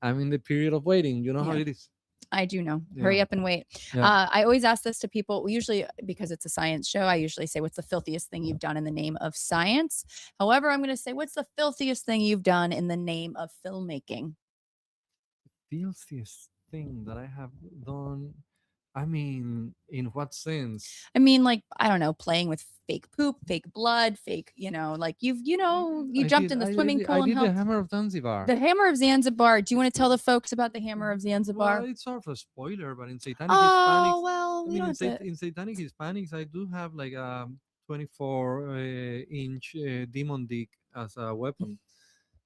F: I'm in the period of waiting. You know how
D: Yeah.
F: it is.
D: I do know.
F: Yeah.
D: Hurry up and wait.
F: Yeah.
D: I always ask this to people. Usually, because it's a science show, I usually say, "What's the filthiest thing you've done in the name of science?" However, I'm going to say, "What's the filthiest thing you've done in the name of filmmaking?"
F: Filthiest thing that I have done. I mean, in what sense?
D: I mean, like, I don't know, playing with fake poop, fake blood, fake, like you jumped in the swimming pool
F: I
D: and
F: did the
D: helped.
F: Hammer of Zanzibar.
D: The Hammer of Zanzibar. Do you want to tell the folks about the Hammer of
F: Well,
D: Zanzibar?
F: it's sort of a spoiler, but in Satanic
D: Oh,
F: Hispanics,
D: well,
F: I
D: you
F: mean,
D: don't have to.
F: in Satanic Hispanics, I do have like a 24-inch demon dick as a weapon.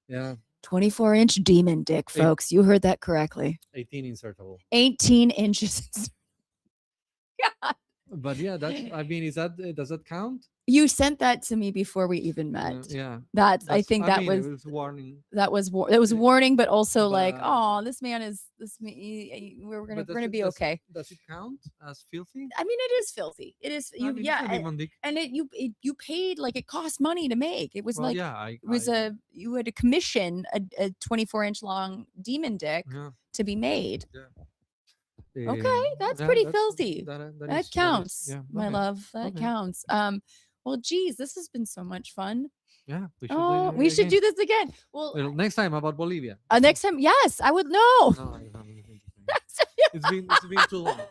F: Yeah,
D: 24-inch demon dick,
F: Eight-
D: folks. You heard that correctly.
F: 18 insertable.
D: 18 inches. God.
F: But yeah, that's. I mean, does that count?
D: You sent that to me before we even met.
F: Yeah.
D: I think that
F: mean,
D: was
F: it was warning.
D: that was warning, but also like,
F: But-
D: oh, this man is we're
F: But
D: gonna be okay.
F: Does it count as filthy?
D: I mean, it is filthy. It is
F: I mean, it's a
D: and,
F: demon dick.
D: you paid, like, it cost money to make. It was
F: Well,
D: like
F: yeah,
D: it was you had to commission a 24-inch long demon dick
F: yeah.
D: to be made.
F: Yeah.
D: Okay, that's
F: yeah,
D: pretty filthy.
F: That
D: That counts,
F: yeah,
D: my
F: okay.
D: love. That
F: Okay.
D: counts. Well, geez, this has been so much fun.
F: Yeah, we should.
D: Oh,
F: do
D: we
F: it
D: should
F: again.
D: do this again. Well,
F: Well, next time about Bolivia.
D: next time, yes, I would know.
F: No, I don't have anything to say. It's been too long.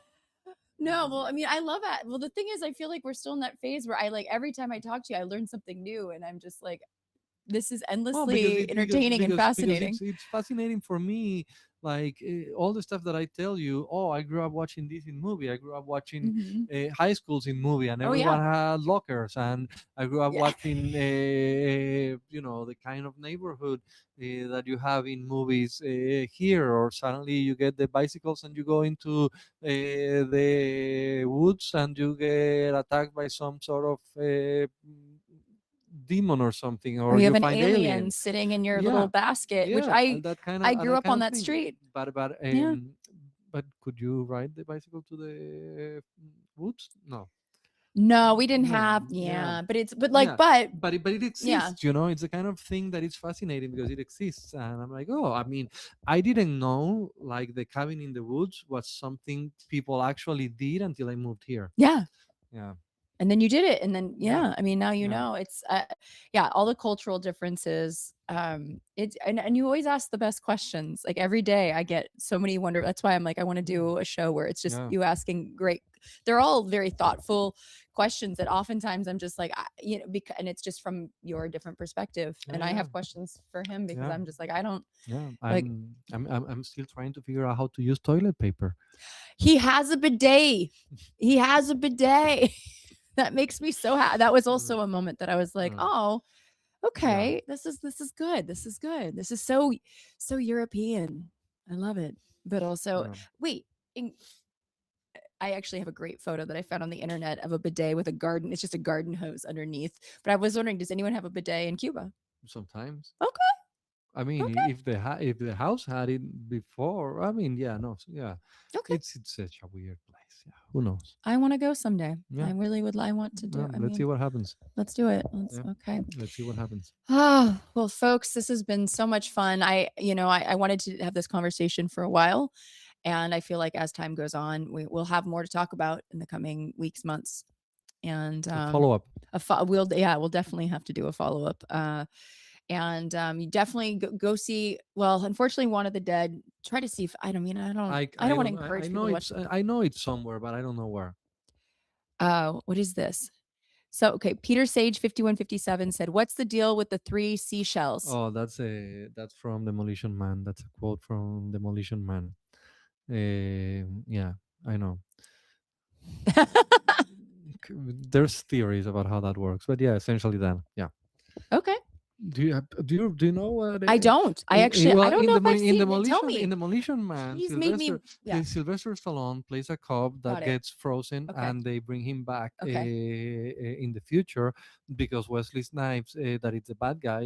D: No, well, I mean, I love it. Well, the thing is, I feel like we're still in that phase where I, like, every time I talk to you, I learn something new, and I'm just like, this is
F: Well,
D: endlessly entertaining and fascinating.
F: It's fascinating for me. Like all the stuff that I tell you. Oh, I grew up watching this in movie. I grew up watching
D: Mhm.
F: high schools in movie, and
D: Oh,
F: everyone
D: yeah.
F: had lockers. And I grew up
D: Yeah.
F: watching, the kind of neighborhood that you have in movies here. Or suddenly you get the bicycles and you go into the woods and you get attacked by some sort of demon or something,
D: Or
F: or
D: you have
F: you
D: an
F: find
D: alien
F: aliens.
D: sitting in your
F: Yeah.
D: little basket, which
F: Yeah, and
D: I grew up
F: kind
D: on
F: of
D: that
F: thing.
D: street. Yeah.
F: But could you ride the bicycle to the woods? No.
D: No, we didn't
F: No,
D: have,
F: yeah.
D: but
F: Yeah. But it
D: yeah.
F: exists, it's the kind of thing that is fascinating because it exists. And I'm like, oh, I mean, I didn't know like the cabin in the woods was something people actually did until I moved here.
D: Yeah.
F: Yeah.
D: And then you did it. And then,
F: Yeah.
D: I mean, now you
F: Yeah.
D: know it's, all the cultural differences. It's, and you always ask the best questions. Like every day I get so many that's why I'm like, I want to do a show where it's just
F: Yeah.
D: you asking they're all very thoughtful questions that oftentimes I'm just like, and it's just from your different perspective.
F: Yeah,
D: And I
F: yeah.
D: have questions for him because
F: Yeah.
D: I'm just like, I don't,
F: Yeah.
D: like,
F: I'm still trying to figure out how to use toilet paper.
D: he has a bidet. He has a bidet. That makes me so happy. That was also a moment that I was like, oh, okay, this is good. This is good. This is so European. I love it. But also,
F: Yeah.
D: wait, I actually have a great photo that I found on the internet of a bidet with a garden. It's just a garden hose underneath. But I was wondering, does anyone have a bidet in Cuba?
F: Sometimes.
D: Okay.
F: I mean,
D: Okay.
F: if the house had it before, I mean, yeah, no, yeah,
D: Okay.
F: it's such a weird place. Yeah, who knows?
D: I want to go someday.
F: Yeah,
D: I really would. I want to do. I
F: let's see
D: mean,
F: what happens.
D: let's do it. Let's.
F: Yeah,
D: Okay.
F: let's see what happens.
D: Oh, well, folks, this has been so much fun. I wanted to have this conversation for a while, and I feel like as time goes on, we'll have more to talk about in the coming weeks, months, and
F: Follow up.
D: we'll definitely have to do a follow up. And you definitely go see. Well, unfortunately, One of the Dead. Try to see if I don't mean I don't want to encourage people to watch.
F: I know it's somewhere, but I don't know where.
D: What is this? So, okay, Peter Sage 5157 said, "What's the deal with the 3 seashells?"
F: Oh, that's from Demolition Man. That's a quote from Demolition Man. Yeah, I know. There's theories about how that works, but yeah, essentially that. Yeah.
D: Okay.
F: Do you know what?
D: I don't. I actually I don't know if I've seen it. Tell me.
F: In Demolition Man,
D: He's made me yeah.
F: Sylvester Stallone plays a cop that
D: Got it.
F: gets frozen,
D: Okay.
F: and they bring him back
D: Okay.
F: in the future because Wesley Snipes, that is the bad guy,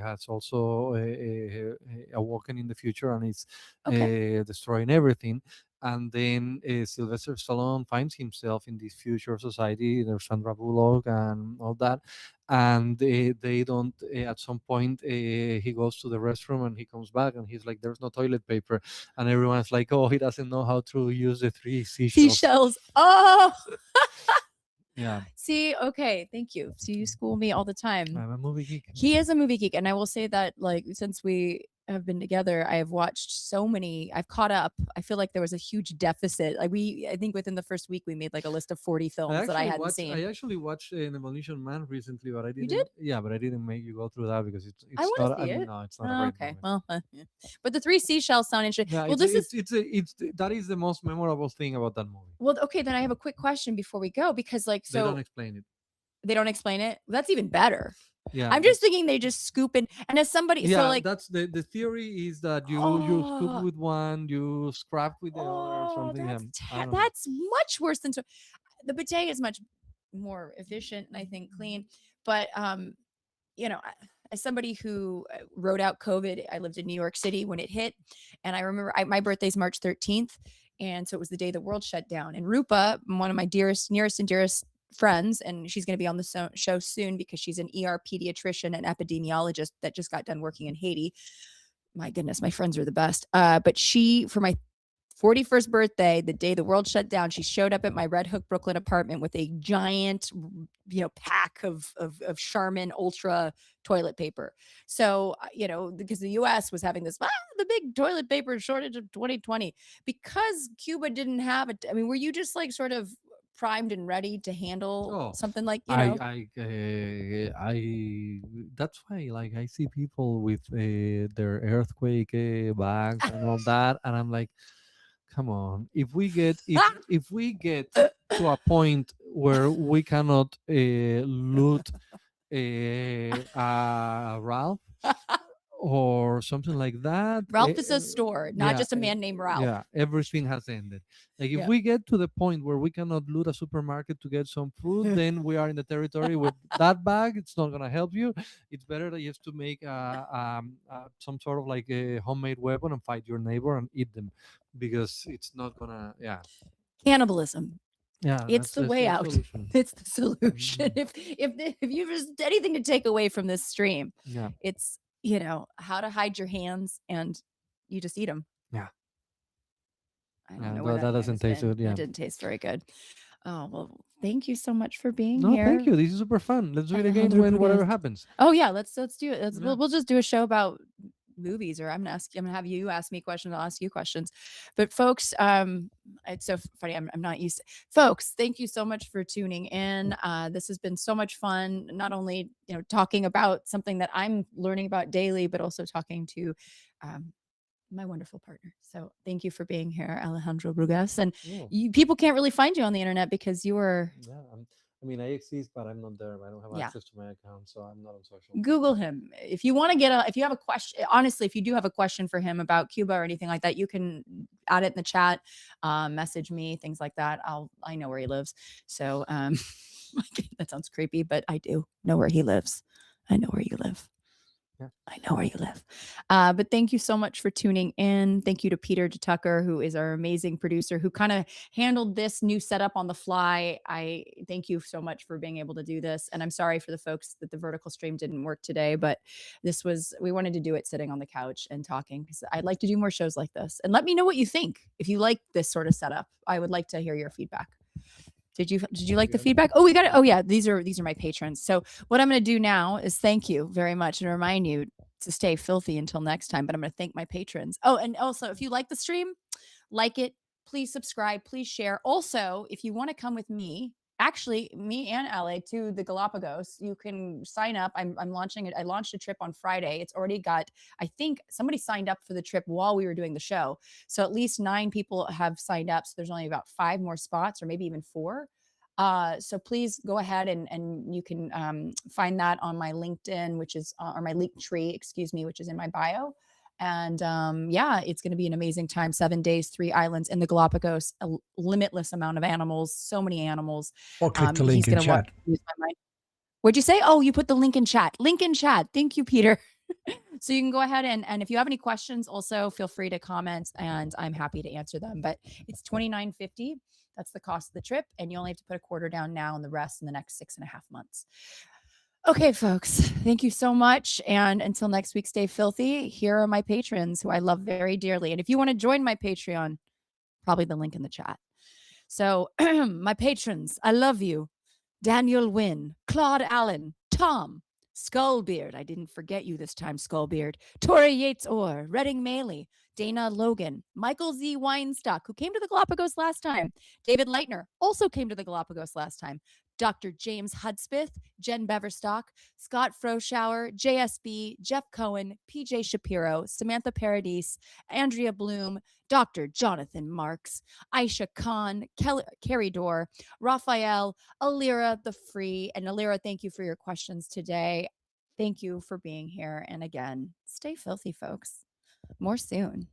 F: has also awoken in the future and is
D: Okay.
F: destroying everything. And then Sylvester Stallone finds himself in this future society. There's Sandra Bullock and all that, and they don't at some point he goes to the restroom and he comes back and he's like, there's no toilet paper, and everyone's like, oh, he doesn't know how to use the 3 seashells.
D: Seashells. Oh.
F: Yeah,
D: See, okay, thank you. So you school me all the time.
F: I'm a movie geek.
D: He is a movie geek, and I will say that, like, since we have been together, I have watched so many. I've caught up. I feel like there was a huge deficit. I think within the first week we made like a list of 40 films that I hadn't seen.
F: I actually watched Demolition Man recently, but I didn't.
D: You did?
F: Yeah, but I didn't make you go through that because
D: I
F: it's
D: want
F: not.
D: to see it.
F: No, it's not
D: Oh,
F: a great
D: okay.
F: movie.
D: Well, yeah. But the 3 seashells sound interesting.
F: Yeah,
D: Well,
F: it's that is the most memorable thing about that movie.
D: well, okay. Then I have a quick question before we go because, like,
F: They
D: so
F: don't explain it.
D: they don't explain it. That's even better.
F: Yeah,
D: I'm just thinking they just scoop in, and as somebody,
F: yeah,
D: so like,
F: that's the theory is that you scoop
D: oh,
F: with one, you scrap with the other or
D: oh,
F: something.
D: that's much worse than the bidet is much more efficient and I think clean. But as somebody who rode out COVID, I lived in New York City when it hit, and I remember my birthday's March 13th, and so it was the day the world shut down. And Rupa, one of my nearest and dearest friends, and she's going to be on the show soon because she's an ER pediatrician and epidemiologist that just got done working in Haiti. My goodness, my friends are the best. But she, for my 41st birthday, the day the world shut down, she showed up at my Red Hook, Brooklyn apartment with a giant, pack of Charmin Ultra toilet paper. So, because the US was having this, the big toilet paper shortage of 2020, because Cuba didn't have it. I mean, were you just like sort of primed and ready to handle something like,
F: I that's why, like, I see people with their earthquake bags and all that, and I'm like, come on, if we get to a point where we cannot loot Ralph or something like that.
D: Ralph is a store, not just a man named Ralph.
F: Yeah, everything has ended. Like if
D: Yeah.
F: we get to the point where we cannot loot a supermarket to get some food, then we are in the territory with that bag. It's not gonna help you. It's better that you have to make some sort of like a homemade weapon and fight your neighbor and eat them, because it's not gonna. Yeah.
D: Cannibalism.
F: Yeah,
D: It's the way out.
F: solution.
D: It's the solution. If you just anything to take away from this stream,
F: Yeah.
D: it's how to hide your hands, and you just eat them.
F: Yeah.
D: I don't
F: Yeah,
D: know where
F: that
D: that
F: doesn't taste good. Yeah.
D: It didn't taste very good. Oh well, thank you so much for being
F: No,
D: here.
F: thank you. This is super fun. Let's do it again
D: Alejandro
F: when whatever
D: Brunez.
F: happens.
D: Oh yeah, let's do it.
F: Yeah.
D: We'll just do a show about movies, or I'm gonna have you ask me questions, I'll ask you questions. But folks, it's so funny, I'm not used to folks. Thank you so much for tuning in. This has been so much fun, not only talking about something that I'm learning about daily, but also talking to my wonderful partner. So thank you for being here, Alejandro Brugas. And people can't really find you on the internet because you were
F: I mean, I exist, but I'm not there. I don't have access to my account, so I'm not on social.
D: Google him if you want to if you have a question. Honestly, if you do have a question for him about Cuba or anything like that, you can add it in the chat, message me, things like that. I know where he lives. So that sounds creepy, but I do know where he lives. I know where you live. I know where you live. But thank you so much for tuning in. Thank you to Peter Tucker, who is our amazing producer, who kind of handled this new setup on the fly. I thank you so much for being able to do this. And I'm sorry for the folks that the vertical stream didn't work today, but we wanted to do it sitting on the couch and talking because I'd like to do more shows like this. And let me know what you think. If you like this sort of setup, I would like to hear your feedback. Did you like the feedback? Oh, we got it. Oh yeah, these are my patrons. So what I'm going to do now is thank you very much and remind you to stay filthy until next time. But I'm going to thank my patrons. Oh, and also if you like the stream, like it, please subscribe, please share. Also, if you want to come with me, actually me and LA to the Galapagos, you can sign up. I'm launching it. I launched a trip on Friday. It's already got, I think somebody signed up for the trip while we were doing the show. So at least 9 people have signed up. So there's only about 5 more spots or maybe even 4. So please go ahead and you can find that on my LinkedIn, which is or my link tree, excuse me, which is in my bio. And yeah, it's going to be an amazing time. 7 days, 3 islands in the Galapagos, a limitless amount of animals, so many animals.
E: Or click the
D: He's
E: link in
D: going to want
E: chat.
D: to use my mind. What'd you say? Oh, you put the link in chat. Link in chat. Thank you, Peter. So you can go ahead and if you have any questions, also feel free to comment and I'm happy to answer them. But it's $29.50. That's the cost of the trip. And you only have to put a quarter down now and the rest in the next 6.5 months. Okay, folks, thank you so much. And until next week, stay filthy. Here are my patrons who I love very dearly. And if you want to join my Patreon, probably the link in the chat. So my patrons, I love you. Daniel Wynn, Claude Allen, Tom, Skullbeard. I didn't forget you this time, Skullbeard. Tori Yates Orr, Redding Maley, Dana Logan, Michael Z. Weinstock, who came to the Galapagos last time. David Leitner also came to the Galapagos last time. Dr. James Hudspeth, Jen Beverstock, Scott Froschauer, JSB, Jeff Cohen, PJ Shapiro, Samantha Paradis, Andrea Bloom, Dr. Jonathan Marks, Aisha Khan, Carrie Dorr, Raphael, Alira the Free. And Alira, thank you for your questions today. Thank you for being here. And again, stay filthy, folks. More soon.